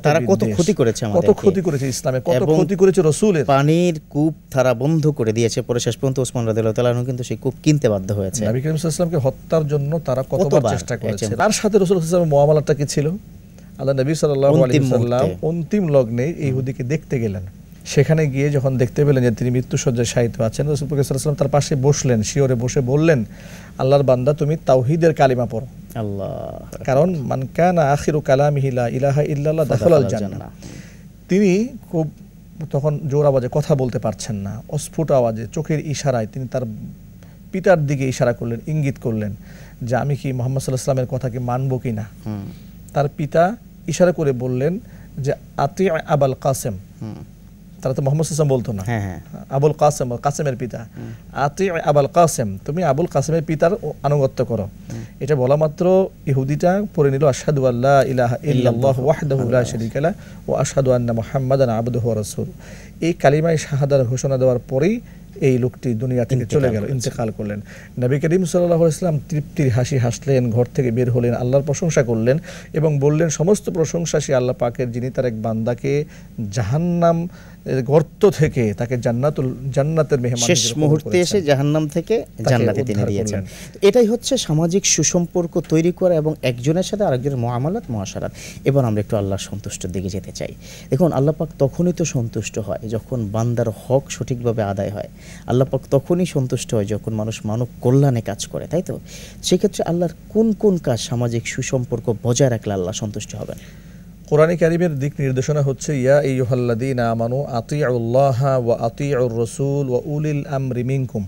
তারা কত ক্ষতি করেছে, কত ক্ষতি করেছে ইসলামে, কত ক্ষতি করেছে রাসূলের। পানির কূপ তারা বন্ধ করে দিয়েছে, পরে শেষ পর্যন্ত ওসমান রাদিয়াল্লাহু তাআলা আনহু কিন্তু সেই কূপ কিনতে বাধ্য হয়েছে। নবী করিম সাল্লাল্লাহু আলাইহি ওয়াসাল্লামকে হত্যার জন্য তারা কতবার চেষ্টা করেছে। তার সাথে রাসূল সাল্লাল্লাহু আলাইহি ওয়াসাল্লামের মুআমালাটা কি ছিল? আল্লাহ নবী সাল্লাল্লাহু আলাইহি ওয়াসাল্লাম অন্তিম লগ্নে এই ইহুদিকে দেখতে গেলেন। সেখানে গিয়ে যখন দেখতে পেলেন যে তিনি মৃত্যুশয্যায় শায়িত আছেন, রাসূল সাল্লাল্লাহু আলাইহি ওয়াসাল্লাম তার পাশে বসলেন, শিয়রে বসে বললেন, আল্লাহর বান্দা তুমি তাওহীদের কালিমা পড়ো। কারণ মান কানা আখিরু কালামিহি লা ইলাহা ইল্লাল্লাহ দাখালাল জান্নাহ। তিনি খুব তখন জোর আওয়াজে কথা বলতে পারছেন না, অস্ফুট আওয়াজে চোখের ইশারায় তিনি তার পিতার দিকে ইশারা করলেন, ইঙ্গিত করলেন যে আমি কি মুহাম্মদ সাল্লাল্লাহু আলাইহি ওয়াসাল্লামের কথাকে মানবো কিনা। তার পিতা ইশারা করে বললেন যে আতি আবুল কাসেম। তারা তো মুহাম্মদ সাল্লাল্লাহু আলাইহি ওয়াসাল্লাম বলতো না, আবুল কাসেম, কাসেমের পিতা। আতি আবুল কাসেম, তুমি আবুল কাসেমের পিতার আনুগত্য করো। এটা বলা মাত্র ইহুদিটা পড়ে নিল আশহাদু আল্লা ইলাহা ইল্লাল্লাহু ওয়াহদাহু লা শারীকা লাহু ওয়া আশহাদু আন্না মুহাম্মাদান আবদুহু ওয়া রাসূলুহু। এই কালিমায়ে শাহাদার ঘোষণা দেওয়ার পরেই এই লোকটি দুনিয়া থেকে চলে গেল, ইন্তেকাল করলেন। নবী করিম সাল্লাল্লাহু আলাইহি ওয়াসাল্লাম তৃপ্তির হাসি হাসলেন, ঘর থেকে বের হলেন, আল্লাহর প্রশংসা করলেন এবং বললেন সমস্ত প্রশংসা সে আল্লাহ পাকের, যিনি তার এক বান্দাকে জাহান্নাম গর্ত থেকে তাকে জান্নাতের মেহমান শেষ মুহূর্তে এসে জাহান্নাম থেকে জান্নাতে তিনি দিয়েছেন। এটাই হচ্ছে সামাজিক সুসম্পর্ক তৈরি করা এবং একজনের সাথে আরেকজনের মুআমালাত, মুআশারাত। এবার আমরা একটু আল্লাহর সন্তুষ্টির দিকে যেতে চাই। দেখুন, আল্লাহ পাক তখনই তো সন্তুষ্ট হয় যখন বান্দার হক সঠিকভাবে আদায় হয়। আল্লাহ পাক তখনই সন্তুষ্ট হয় যখন মানুষ মানব কল্যাণে কাজ করে, তাই তো? সেক্ষেত্রে আল্লাহর কোন কোন কাজ সামাজিক সুসম্পর্ক বজায় রাখলে আল্লাহ সন্তুষ্ট হবেন? কোরআনে কারীমের দিক নির্দেশনা হচ্ছে ইয়া আইয়ুহাল্লাযীনা আমানু আতিউল্লাহা ওয়া আতিউর রাসূল ওয়া উলিল আমরি মিনকুম,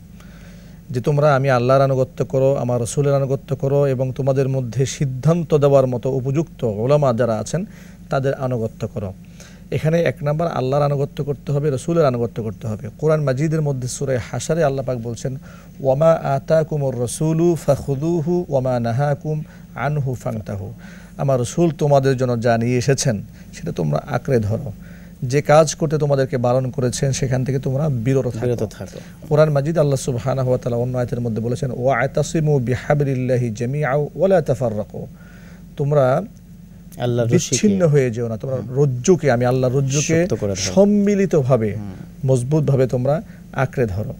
যে তোমরা আমি আল্লাহর আনুগত্য করো, আমার রাসূলের আনুগত্য করো এবং তোমাদের মধ্যে সিদ্ধান্ত দেওয়ার মতো উপযুক্ত উলামা যারা আছেন তাদের আনুগত্য করো। এখানে এক নাম্বার আল্লাহর আনুগত্য করতে হবে, রাসূলের আনুগত্য করতে হবে। কোরআন মাজিদের মধ্যে সূরা হাশরে আল্লাহ পাক বলছেন ওয়ামা আতাকুমুর রাসূলু ফাখুযুহু ওয়ামা নাহাকুম আনহু ফান্তাহু, আমার রাসূল তোমাদের জন্য যা নিয়ে এসেছেন সেটা তোমরা আঁকড়ে ধরো, যে কাজ করতে তোমাদেরকে বারণ করেছেন সেখান থেকে তোমরা বিরত থাকো। কোরআন মাজিদ আল্লাহ সুবহানাহু ওয়া তাআলা অন্য আয়াতের মধ্যে বলেছেন ওয়া'তাসিমু বিহাবলিল্লাহি জামিআ ওয়া লা তাফাররাকু, তোমরা বিচ্ছিন্ন হয়ে যেও না, তোমরা রজ্জুকে, আমি আল্লাহর রজ্জুকে সম্মিলিতভাবে মজবুতভাবে তোমরা আঁকড়ে ধরো।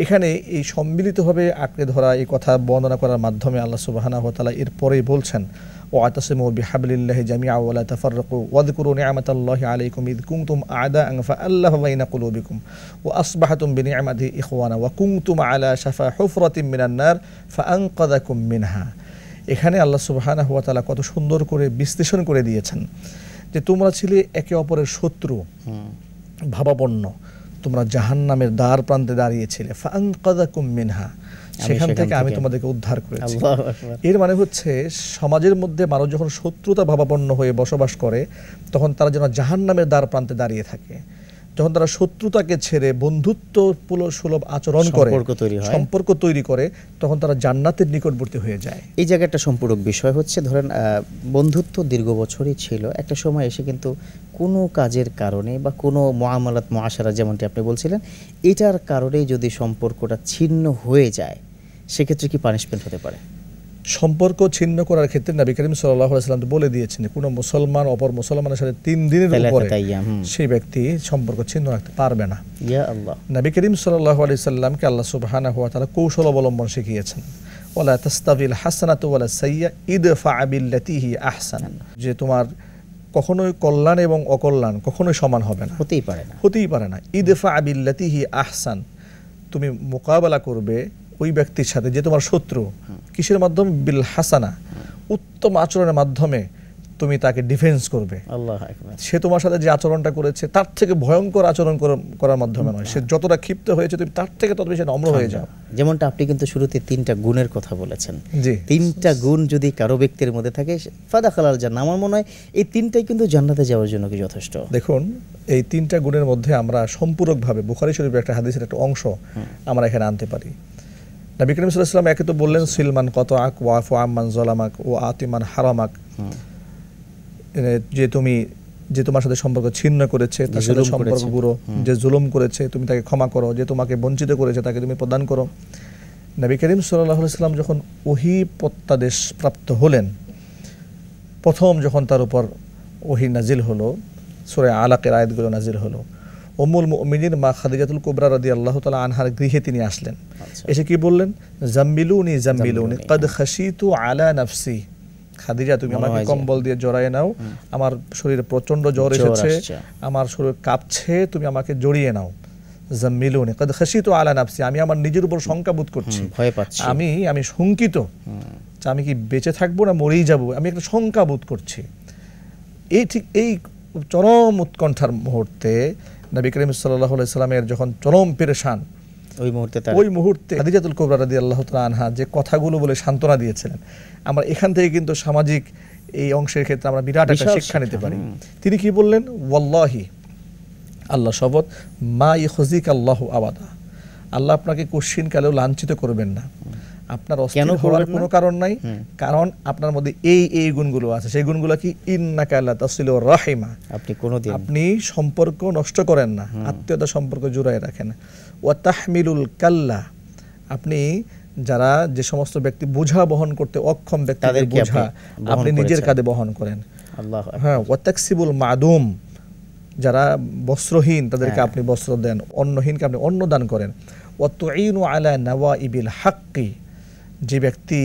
এখানে এই সম্মিলিতভাবে আঁকড়ে ধরা এই কথা বর্ণনা করার মাধ্যমে আল্লাহ সুবহানাহু ওয়া তাআলা এরপরেই বলছেন ওয়া'তাসিমু বিহাবলিল্লাহি জামিআ ওয়া লা তাফাররাকু ওয়াযকুরু নি'মাতাল্লাহি আলাইকুম ইয কুনতুম আ'দাআন ফাআল্লাফা বাইনা কুলুবিকুম ওয়া আসবাহতুম বিনি'মাতিহি ইখওয়ানা ওয়া কুনতুম আলা শাফা হুফরাতিন মিনান নার ফাআনকাযাকুম মিনহা। এখানে আল্লাহ সুবহানাহু ওয়া তাআলা কত সুন্দর করে বিশ্লেষণ করে দিয়েছেন যে তোমরা ছিলে একে অপরের শত্রু, ভাবাপন্ন, তোমরা জাহান্নামের দ্বার প্রান্তে দাঁড়িয়েছিলে, ফাআনকাযাকুম মিনহা, সেখান থেকে আমি তোমাদেরকে উদ্ধার করেছি। আল্লাহু আকবার। এর মানে হচ্ছে সমাজের মধ্যে মানুষ যখন শত্রুতা ভাবাপন্ন হয়ে বসবাস করে তখন তারা যেন জাহান্নামের দ্বার প্রান্তে দাঁড়িয়ে থাকে। যখন তারা শত্রুতাকে ছেড়ে বন্ধুত্ব সুলভ আচরণ করে, সম্পর্ক তৈরি করে, তখন তারা জান্নাতের নিকটবর্তী হয়ে যায়। এই জায়গায় একটা সম্পূরক বিষয় হচ্ছে, ধরেন বন্ধুত্ব দীর্ঘ বছরই ছিল, একটা সময় এসে কিন্তু কোনো কাজের কারণে বা কোনো মুআমালাত মুআশারা যেমনটি আপনি বলছিলেন, এটার কারণেই যদি সম্পর্কটা ছিন্ন হয়ে যায়, সেক্ষেত্রে কি পানিশমেন্ট হতে পারে? সম্পর্ক ছিন্ন করার ক্ষেত্রে নবী করিম সাল্লাল্লাহু আলাইহি ওয়াসাল্লাম বলে দিয়েছেন, কোনো মুসলমান অপর মুসলমানের সাথে 3 দিনের উপরে সেই ব্যক্তি সম্পর্ক ছিন্ন রাখতে পারবে না। ইয়া আল্লাহ। নবী করিম সাল্লাল্লাহু আলাইহি ওয়াসাল্লামকে আল্লাহ সুবহানাহু ওয়া তাআলা কৌশল অবলম্বন শিখিয়েছেন, ওয়ালা তাস্তাবিল হাসানাতু ওয়ালা সাইয়্যা ইদফা বিল্লাতি হি আহসান, যে তোমার কখনোই কল্যাণ এবং অকল্যাণ কখনোই সমান হবে না, হতেই পারে না। ইদফা বিল্লাতি হি আহসান, তুমি মোকাবেলা করবে ওই ব্যক্তির সাথে যে তোমার শত্রু, কিসের মাধ্যমে? বিল হাসানা, উত্তম আচরণের মাধ্যমে তুমি তাকে ডিফেন্স করবে। আল্লাহু আকবার। সে তোমার সাথে যে আচরণটা করেছে তার থেকে ভয়ঙ্কর আচরণ করার মাধ্যমে নয়, সে যতটা ক্ষিপ্ত হয়েছে তুমি তার থেকে তত বেশি নম্র হয়ে যাও। যেমনটা আপনি কিন্তু শুরুতে 3টা গুণের কথা বলেছেন, জি, 3টা গুণ যদি কারো ব্যক্তির মধ্যে থাকে, ফাদাখালাল জান্নাহ। আমার মনে হয় এই 3টাই কিন্তু জান্নাতে যাওয়ার জন্য কি যথেষ্ট? দেখুন, এই 3টা গুণের মধ্যে আমরা সম্পূরকভাবে বুখারী শরীফের একটা হাদিসের একটা অংশ আমরা এখানে আনতে পারি। নবী করিম সাল্লাল্লাহু আলাইহি ওয়াসাল্লাম একে তো বললেন সিলমান কতআক ওয়াফু আম্মান যালামাক ও আতিমান হারামাক, যে তোমার সাথে সম্পর্ক ছিন্ন করেছে, তার সাথে সম্পর্ক গুলো, যে জুলুম করেছে তুমি তাকে ক্ষমা করো, যে তোমাকে বঞ্চিত করেছে তাকে তুমি প্রদান করো। নবী করিম সাল্লাল্লাহু আলাইহি ওয়াসাল্লাম যখন ওহী প্রত্যাদেশ প্রাপ্ত হলেন, প্রথম যখন তার উপর ওহী নাজিল হলো, সূরা আলাকের আয়াতগুলো নাজিল হলো, উম্মুল মুমিনিন মা খাদিজাতুল কুবরা রাদিয়াল্লাহু তাআলা আনহার গৃহে তিনি আসলেন। এসে কি বললেন? জাম্মিলুনি জাম্মিলুনি ক্বাদ খাশিতু আলা নাফসি, খাদিজা তুমি আমাকে কম্বল দিয়ে জড়ায়ে নাও, আমার শরীরে প্রচন্ড জ্বর এসেছে, আমার শরীর কাঁপছে, তুমি আমাকে জড়িয়ে নাও। জাম্মিলুনি ক্বাদ খাশিতু আলা নাফসি, আমি আমার নিজের উপর শঙ্কা বোধ করছি, ভয় পাচ্ছি, আমি শঙ্কিত, আমি কি বেঁচে থাকবো না মরেই যাব, আমি একটা শঙ্কা বোধ করছি। এই চরম উৎকণ্ঠার মুহূর্তে নবী করিম সাল্লাল্লাহু আলাইহি সাল্লামের যখন চরম পেরেশান, ওই মুহূর্তে খাদিজাতুল কুবরা রাদিয়াল্লাহু তাআলা আনহা যে কথাগুলো বলে সান্ত্বনা দিয়েছিলেন, আমরা এখান থেকে কিন্তু সামাজিক এই অংশের ক্ষেত্রে আমরা বিরাট একটা শিক্ষা নিতে পারি। তিনি কি বললেন? ওয়াল্লাহি, আল্লাহ শপথ, মা ইখজিকাল্লাহু আবাদা, আল্লাহ আপনাকে কোশ্চিন কালেও লাঞ্ছিত করবেন না। আপনার অস্থির হওয়ার কোনো কারণ নাই, কারণ আপনার মধ্যে এই গুণগুলো আছে। সেই গুণগুলো কি? ইন্নাকা লা তাসিলুর রাহিমা, আপনি সম্পর্ক নষ্ট করেন না, আত্মীয়তা সম্পর্ক জুড়ায় রাখেন। ওয়া তাহমিলুল কাল্লা, আপনি যারা যে সমস্ত ব্যক্তি বোঝা বহন করতে অক্ষম ব্যক্তিদের বোঝা আপনি নিজের কাঁধে বহন করেন। হ্যাঁ, ওয়া তাকসিবুল মাদুম, যারা বস্ত্রহীন তাদেরকে আপনি বস্ত্র দেন, অন্নহীনকে আপনি অন্ন দান করেন। ওয়া তুঈনু আলা নাওয়াইবিল হাক্কি, যে ব্যক্তি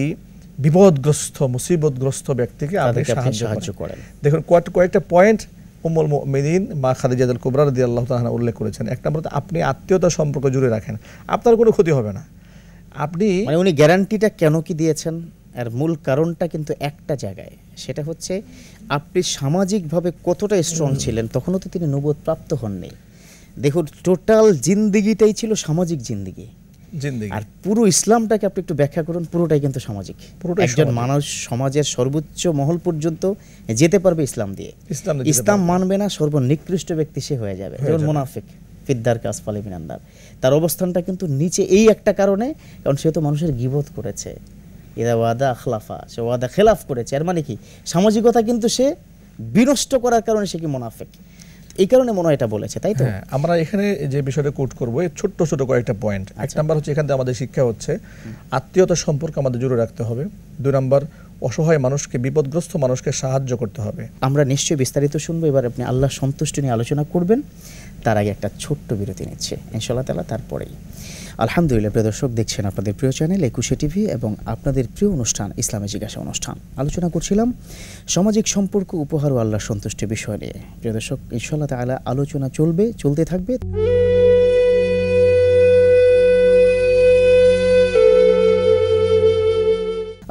বিপদগ্রস্ত মুসিবতগ্রস্ত ব্যক্তিকে আপনি সাহায্য করেন। দেখুন কয়েকটা পয়েন্ট উম্মুল মুমিনিন মা খাদিজাতুল কুবরা রাদিয়াল্লাহু তাআলা উল্লেখ করেছেন। এক নম্বরে আপনি আত্মীয়তা সম্পর্ক জুড়ে রাখেন, আপনার কোনো ক্ষতি হবে না। আপনি উনি গ্যারান্টিটা কেন কি দিয়েছেন, আর মূল কারণটা কিন্তু একটা জায়গায়, সেটা হচ্ছে আপনি সামাজিকভাবে কতটা স্ট্রং ছিলেন। তখনও তো তিনি নবুয়ত প্রাপ্ত হননি। দেখুন, টোটাল জিন্দিগিটাই ছিল সামাজিক জিন্দিগি, আর পুরো ইসলামটাকে আপনি একটু ব্যাখ্যা করুন, পুরোটাই কিন্তু সামাজিক। একজন মানুষ সমাজের সর্বোচ্চ মহল পর্যন্ত যেতে পারবে ইসলাম দিয়ে, ইসলাম মানবে না, সর্বনিকৃষ্ট ব্যক্তি সে হয়ে যাবে, যেমন মুনাফিক, ফিদ্দার কাসফালি মিনান্দার। তার অবস্থানটা কিন্তু নিচে এই একটা কারণে, কারণ সে তো মানুষের গীবত করেছে, ইদা ওয়াদা আখলাফা, সে ওয়াদা খেলাফ করেছে। এর মানে কি? সামাজিকতা কিন্তু সে বিনষ্ট করার কারণে সে কি মুনাফিক, এই কারণে মনে হয় এটা বলেছে, তাই তো? আমরা এখানে যে বিষয়টা কোট করবো, ছোট্ট ছোট কয়েকটা পয়েন্ট। এক নাম্বার হচ্ছে, এখান থেকে আমাদের শিক্ষা হচ্ছে আত্মীয়তার সম্পর্ক আমাদের জুড়ে রাখতে হবে। 2 নাম্বার, অসহায় মানুষকে, বিপদগ্রস্ত মানুষকে সাহায্য করতে হবে। আমরা নিশ্চয়ই বিস্তারিত শুনবো। এবার আপনি আল্লাহ সন্তুষ্টি নিয়ে আলোচনা করবেন, তার আগে একটা ছোট্ট বিরতি নিচ্ছে ইনশাআল্লাহ তাআলা, তারপরেই। আলহামদুলিল্লাহ, প্রিয় দর্শক, দেখছেন আপনাদের প্রিয় চ্যানেল একুশে টিভি এবং আপনাদের প্রিয় অনুষ্ঠান ইসলামী জিজ্ঞাসা অনুষ্ঠান। আলোচনা করছিলাম সামাজিক সম্পর্ক, উপহার ও আল্লাহ সন্তুষ্টির বিষয় নিয়ে। প্রিয় দর্শক, ইনশাআল্লাহ তাআলা আলোচনা চলতে থাকবে।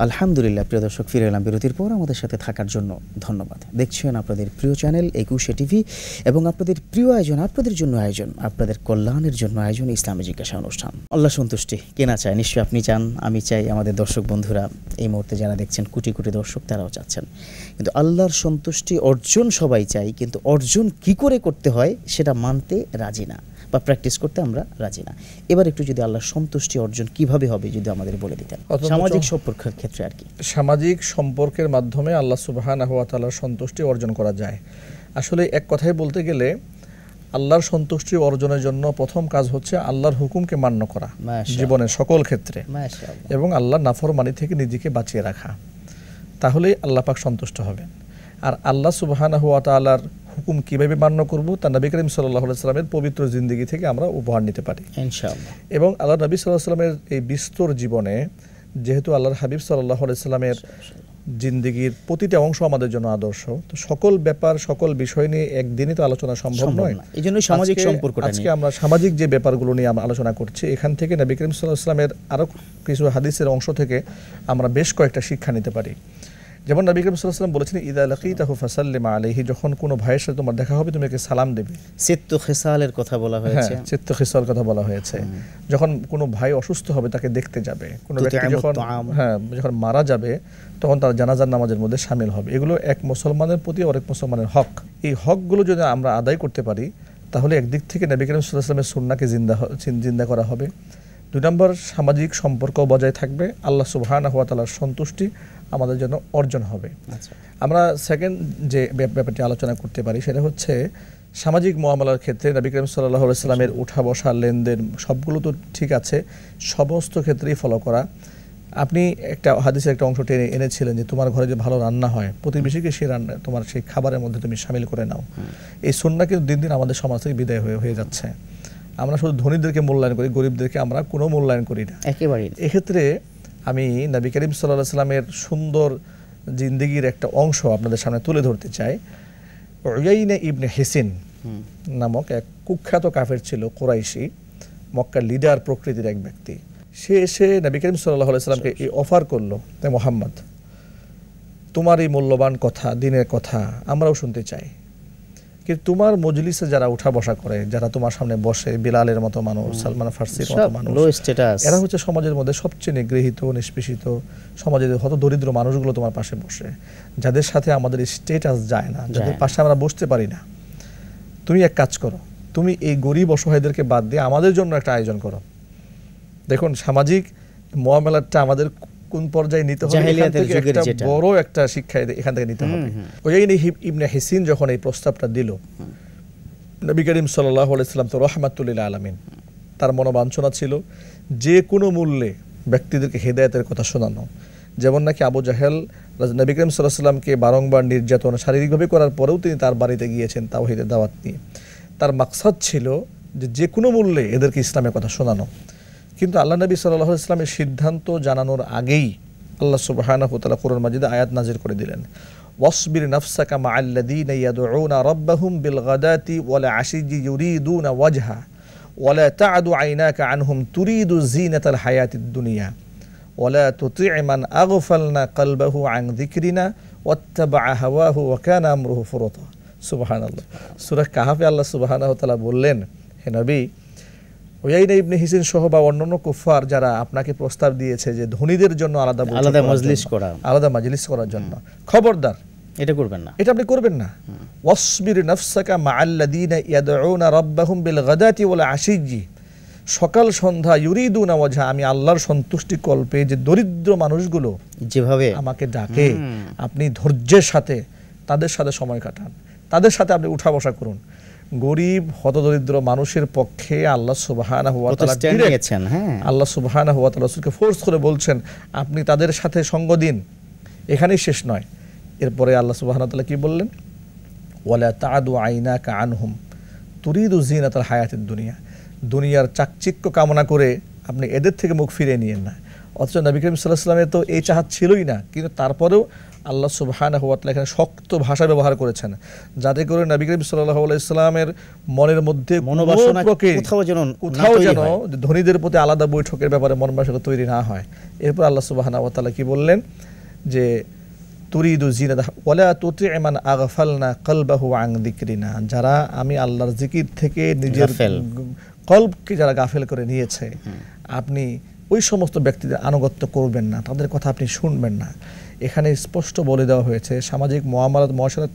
আলহামদুলিল্লাহ প্রিয় দর্শক, ফিরে এলাম বিরতির পর। আমাদের সাথে থাকার জন্য ধন্যবাদ। দেখছেন আপনাদের প্রিয় চ্যানেল একুশে টিভি এবং আপনাদের প্রিয় আয়োজন, আপনাদের জন্য আয়োজন, আপনাদের কল্যাণের জন্য আয়োজন ইসলামী জিজ্ঞাসা অনুষ্ঠান। আল্লাহ সন্তুষ্টি কে না চায়? নিশ্চয়ই আপনি চান, আমি চাই, আমাদের দর্শক বন্ধুরা এই মুহূর্তে যারা দেখছেন কোটি কোটি দর্শক তারাও চাচ্ছেন। কিন্তু আল্লাহর সন্তুষ্টি অর্জন সবাই চাই, কিন্তু অর্জন কি করে করতে হয় সেটা মানতে রাজি না বা প্র্যাকটিস করতে আমরা রাজি না। এবার একটু যদি আল্লাহর সন্তুষ্টি অর্জন কিভাবে হবে যদি আমাদের বলে দিতেন, সামাজিক সম্পর্কের ক্ষেত্রে আর কি। সামাজিক সম্পর্কের মাধ্যমে আল্লাহ সুবহানাহু ওয়া তাআলার সন্তুষ্টি অর্জন করা যায়। আসলে এক কথায় বলতে গেলে আল্লাহর সন্তুষ্টি অর্জনের জন্য প্রথম কাজ হচ্ছে আল্লাহর হুকুমকে মান্য করা জীবনের সকল ক্ষেত্রে, এবং আল্লাহর নাফরমানি থেকে নিজেকে বাঁচিয়ে রাখা। তাহলেই আল্লাহ পাক সন্তুষ্ট হবেন। আর আল্লাহ সুবহানাহু ওয়া তাআলার হুকুম কিভাবে মান্য করব, তা নবী করিম সাল্লাল্লাহু আলাইহি সাল্লামের পবিত্র জিন্দেগি থেকে আমরা উপহার নিতে পারি ইনশাআল্লাহ। এবং আল্লাহ নবী সাল্লাল্লাহু আলাইহি সাল্লামের এই বিস্তর জীবনে, যেহেতু আল্লাহর হাবিব সাল্লাল্লাহু আলাইহি সাল্লামের জিন্দেগির প্রতিটা অংশ আমাদের জন্য আদর্শ, তো সকল ব্যাপার সকল বিষয় নিয়ে একদিনই তো আলোচনা সম্ভব নয়। এইজন্য সামাজিক সম্পর্কটা আজকে আমরা সামাজিক যে ব্যাপারগুলো নিয়ে আমরা আলোচনা করছি, এখান থেকে নবী করিম সাল্লাল্লাহু আলাইহি সাল্লামের আরো কিছু হাদিসের অংশ থেকে আমরা বেশ কয়েকটা শিক্ষা নিতে পারি। যেমন নবী করিম সাল্লাল্লাহু আলাইহি ওয়াসাল্লাম বলেছেন, ইদা লাকিতাহু ফাসাল্লিম আলাইহি, যখন কোনো ভাইয়ের সাথে তোমার দেখা হবে তুমি একে সালাম দেবে। সিত্তু খিসালের কথা বলা হয়েছে, সিত্তু খিসাল কথা বলা হয়েছে। যখন কোনো ভাই অসুস্থ হবে তাকে দেখতে যাবে, কোনো ব্যক্তি যখন মারা যাবে তখন তার জানাজার নামাজের মধ্যে শামিল হবে। এগুলো এক মুসলমানের প্রতি আরেক মুসলমানের হক। এই হকগুলো যদি আমরা আদায় করতে পারি তাহলে একদিক থেকে নবী করিম সাল্লাল্লাহু আলাইহি ওয়াসাল্লামের সুন্নাহকে জিন্দা করা হবে। দুই নম্বর, সামাজিক সম্পর্ক বজায় থাকবে, আল্লাহ সুবহানাহু ওয়া তাআলার সন্তুষ্টি আমাদের জন্য অর্জন হবে। আমরা সেকেন্ড যে ব্যাপারটি আলোচনা করতে পারি সেটা হচ্ছে সামাজিক মুআমালার ক্ষেত্রে নবী করিম সাল্লাল্লাহু আলাইহি সাল্লামের উঠা বসা লেনদেন সবগুলো তো ঠিক আছে, সমস্ত ক্ষেত্রেই ফলো করা। আপনি একটা হাদিসের একটা অংশ টেনে এনেছিলেন যে তোমার ঘরে যে ভালো রান্না হয় প্রতিবেশীকে সেই রান্না তোমার সেই খাবারের মধ্যে তুমি শামিল করে নাও। এই সুন্নাহ কিন্তু দিন দিন আমাদের সমাজ থেকে বিদায় হয়ে যাচ্ছে। আমরা শুধু ধনীদেরকে মূল্যায়ন করি, গরিবদেরকে আমরা কোনো মূল্যায়ন করি না একেবারেই। এক্ষেত্রে আমি নবী করিম সাল্লাল্লাহু আলাইহি সাল্লামের সুন্দর জিন্দেগির একটা অংশ আপনাদের সামনে তুলে ধরতে চাই। উয়াইনা ইবনে হিসিন নামক এক কুখ্যাত কাফের ছিল, কুরাইশি, মক্কার লিডার প্রকৃতির এক ব্যক্তি। সে এসে নবী করিম সাল্লাল্লাহু আলাইহি সাল্লামকে এই অফার করলো, তাই মুহাম্মদ তোমার এই মূল্যবান কথা, দিনের কথা আমরাও শুনতে চাই, কিন্তু তোমার মজলিসে যারা উঠা বসা করে, যারা তোমার সামনে বসে, বিলালের মতো মানুষ, সালমান ফার্সির মতো মানুষ, এরা হচ্ছে সমাজের মধ্যে সবচেয়ে নিগৃহীত, নিষ্পেষিত, সমাজের হত দরিদ্র মানুষগুলো তোমার পাশে বসে, যাদের সাথে আমাদের স্টেটাস যায় না, যাদের পাশে আমরা বসতে পারি না। তুমি এক কাজ করো, তুমি এই গরিব অসহায়দেরকে বাদ দিয়ে আমাদের জন্য একটা আয়োজন করো। দেখুন সামাজিক মুআমালাটা আমাদের কোন পর্যায়ে নিতে হবে, একটা বড় একটা শিক্ষা এখান থেকে নিতে হবে। উয়াইনা ইবনে হিসিন যখন এই প্রস্তাবটা দিল, নবী করিম সাল্লাল্লাহু আলাইহি সাল্লাম তো রাহমাতুল লিল আলামিন, তার মনোবাঞ্ছনা ছিল যে কোনো মূল্যে ব্যক্তিদেরকে হেদায়েতের কথা শোনানো। যেমন নাকি আবু জাহেল নবী করিম সাল্লাল্লাহু আলাইহি সাল্লামকে বারংবার নির্যাতন শারীরিকভাবে করার পরেও তিনি তার বাড়িতে গিয়েছেন তাওহীদের দাওয়াত নিয়ে। তার মাকসাদ ছিল যে কোনো মূল্যে এদেরকে ইসলামের কথা শোনানো। কিন্তু আল্লাহ নবী সাল্লাল্লাহু আলাইহি ওয়াসাল্লামের সিদ্ধান্ত জানানোর আগেই আল্লাহ সুবহানাহু ওয়া তাআলা কোরআন মাজিদে আয়াত নাযিল করে দিলেন, ওয়াসবির নাফসাকা মা'আল্লাযীনা ইয়াদউনা রাব্বাহুম বিল গাদাতি ওয়াল আশিয়্যি ইউরিদুনা ওয়াজহা ওয়ালা তা'দু আইনাকা আনহুম তুরিদু যিনাতাল হায়াতিদ দুনিয়া ওয়ালা তুতি' মান আগফালনা কলবাহু আন যিকরিনা ওয়াত্তাবা'a হাওয়াহু ওয়া কানা আমরুহু ফুরতা। সুবহানাল্লাহ। সূরা কাহফে আল্লাহ সুবহানাহু ওয়া তাআলা বললেন, হে নবী, উয়াইনা ইবনে হিসিন সহ বা অন্যান্য কুফার যারা আপনাকে প্রস্তাব দিয়েছে যে ধনীদের জন্য আলাদা মাজলিস করার জন্য, খবরদার এটা করবেন না, এটা আপনি করবেন না। ওয়াসবির নাফসাকা মা'আল্লাযীনা ইয়াদউনা রাব্বাহুম বিল গাদাতি ওয়াল আশিয়্যি, সকাল সন্ধ্যা ইউরিদুনা ওয়াজহা, আমি আল্লাহর সন্তুষ্টি কল্পে যে দরিদ্র মানুষগুলো যেভাবে আমাকে ডাকে, আপনি ধৈর্যের সাথে তাদের সাথে সময় কাটান, তাদের সাথে আপনি উঠা বসা করুন। গরিব হতদরিদ্র মানুষের পক্ষে আল্লাহ সুবহানাহু ওয়া তাআলা আল্লাহ সুবহানাহু ওয়া তাআলা রাসূলকে ফোর্স করে বলছেন আপনি তাদের সাথে সঙ্গ দিন। এখানেই শেষ নয়, এরপরে আল্লাহ সুবহানাহু ওয়া তাআলা কি বললেন, ওয়ালা তা'দু আইনাকা আনহুম তুরিদু যিনাতাল হায়াতিদ দুনিয়া, দুনিয়ার চাকচিক্য কামনা করে আপনি এদের থেকে মুখ ফিরিয়ে নিয়েন না। অথচ নবী করিম সাল্লাল্লাহু আলাইহি ওয়াসাল্লামের তো এই চাহাত ছিলই না, কিন্তু তারপরেও আল্লাহ সুবহানাহু ওয়া তাআলা এখানে শক্ত ভাষা ব্যবহার করেছেন, যাতে করে নবী করিম সাল্লাল্লাহু আলাইহি সাল্লামের মনের মধ্যে মনোবাসনা কোথাও যেন ধনীদের প্রতি আলাদা বৈঠকের ব্যাপারে মন বাসনা তৈরি না হয়। এরপর আল্লাহ সুবহানাহু ওয়া তাআলা কি বললেন যে তুরিদু জিনাতা ওয়ালা তুতি মান আগফালনা কলবাহু আন যিকরিনা, যারা আমি আল্লাহর জিকির থেকে নিজের কলবকে যারা গাফেল করে নিয়েছে, আপনি ওই সমস্ত ব্যক্তিদের আনুগত্য করবেন না, তাদের কথা আপনি শুনবেন না। এখানে স্পষ্ট বলে দেওয়া হয়েছে সামাজিক মুআমালাত মুআশারাত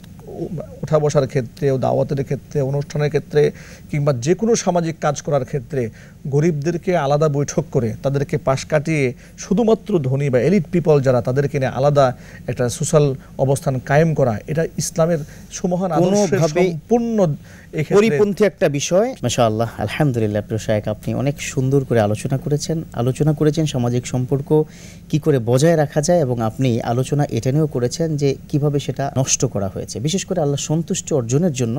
উঠা বসার ক্ষেত্রে, দাওয়াতের ক্ষেত্রে, অনুষ্ঠানের ক্ষেত্রে কিংবা যে কোনো সামাজিক কাজ করার ক্ষেত্রে গরিবদেরকে আলাদা বৈঠক করে তাদেরকে পাশ কাটিয়ে শুধুমাত্র ধনী বা এলিট পিপল যারা, তাদেরকে নিয়ে আলাদা একটা সোশ্যাল অবস্থান কায়েম করা, এটা ইসলামের সুমহান আদর্শের সম্পূর্ণ পরিপন্থী একটা বিষয়। মাশাআল্লাহ, আলহামদুলিল্লাহ। প্রিয় শায়েখ, আপনি অনেক সুন্দর করে আলোচনা করেছেন সামাজিক সম্পর্ক কি করে বজায় রাখা যায়, এবং আপনি আলোচনা এটা নিয়েও করেছেন যে কিভাবে সেটা নষ্ট করা হয়েছে। বিশেষ করে আল্লাহ সন্তুষ্টি অর্জনের জন্য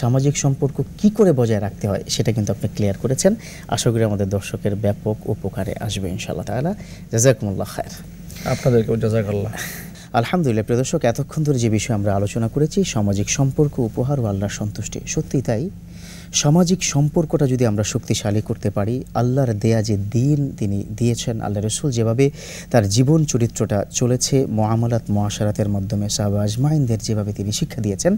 সামাজিক সম্পর্ক কি করে বজায় রাখতে হয় সেটা কিন্তু আপনি ক্লিয়ার করেছেন। আশা করি আমাদের দর্শকের ব্যাপক উপকারে আসবে ইনশাআল্লাহ তাআলা। জাযাকুমুল্লাহ খায়র। আপনাদেরকেও জাযাকাল্লাহ। আলহামদুলিল্লাহ। প্রিয় দর্শক, এতক্ষণ ধরে যে বিষয়ে আমরা আলোচনা করেছি সামাজিক সম্পর্ক, উপহার ও আল্লাহর সন্তুষ্টি, সত্যি তাই। সামাজিক সম্পর্কটা যদি আমরা শক্তিশালী করতে পারি, আল্লাহর দেয়া যে দিন তিনি দিয়েছেন, আল্লাহ রসুল যেভাবে তার জীবন চরিত্রটা চলেছে মুআমালাত মুআশারাতের মাধ্যমে, সাহাবা আজমাইনদের যেভাবে তিনি শিক্ষা দিয়েছেন,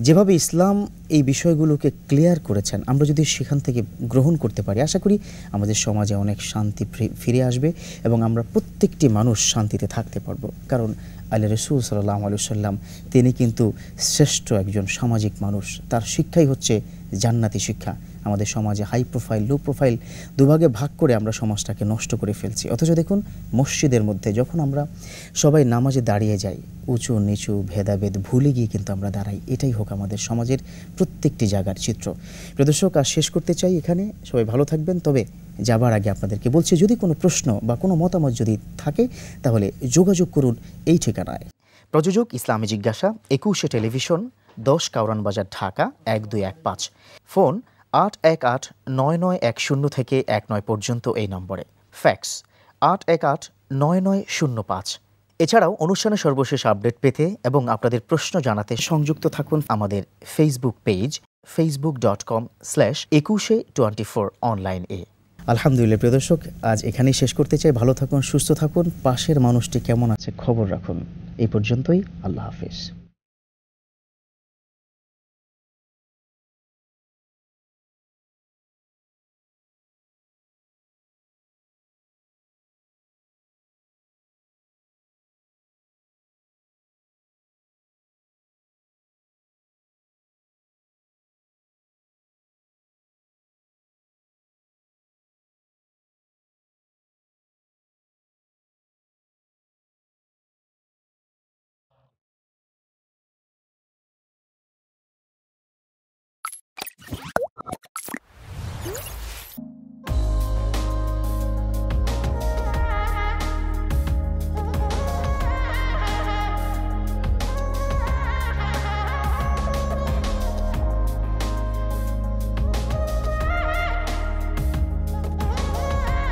যেভাবে ইসলাম এই বিষয়গুলোকে ক্লিয়ার করেছেন, আমরা যদি সেখান থেকে গ্রহণ করতে পারি, আশা করি আমাদের সমাজে অনেক শান্তি ফিরে আসবে এবং আমরা প্রত্যেকটি মানুষ শান্তিতে থাকতে পারবো। কারণ আল্লাহ রসুল সাল্লাল্লাহু আলাইহি ওয়াসাল্লাম তিনি কিন্তু শ্রেষ্ঠ একজন সামাজিক মানুষ। তার শিক্ষাই হচ্ছে জান্নাতি শিক্ষা। আমাদের সমাজে হাই প্রোফাইল, লো প্রোফাইল দুভাগে ভাগ করে আমরা সমাজটাকে নষ্ট করে ফেলছি। অথচ দেখুন, মসজিদের মধ্যে যখন আমরা সবাই নামাজে দাঁড়িয়ে যাই, উঁচু নিচু ভেদাভেদ ভুলে গিয়ে কিন্তু আমরা দাঁড়াই। এটাই হোক আমাদের সমাজের প্রত্যেকটি জায়গার চিত্র। প্রিয় দর্শক, আর শেষ করতে চাই এখানে। সবাই ভালো থাকবেন। তবে যাবার আগে আপনাদেরকে বলছি, যদি কোনো প্রশ্ন বা কোনো মতামত যদি থাকে তাহলে যোগাযোগ করুন এই ঠিকানায়। প্রযোজক ইসলামী জিজ্ঞাসা, 21 টেলিভিশন, 10 কাউরান বাজার, ঢাকা 1215। ফোন 818-9910 থেকে 19 পর্যন্ত এই নম্বরে। ফ্যাক্স 818-9905। এছাড়াও অনুষ্ঠানের সর্বশেষ আপডেট পেতে এবং আপনাদের প্রশ্ন জানাতে সংযুক্ত থাকুন আমাদের ফেসবুক পেজ facebook.com/2124 অনলাইন-এ। আলহামদুলিল্লাহ। প্রিয় দর্শক, আজ এখানেই শেষ করতে চাই। ভালো থাকুন, সুস্থ থাকুন, পাশের মানুষটি কেমন আছে খবর রাখুন। এই পর্যন্তই। আল্লাহ হাফেজ।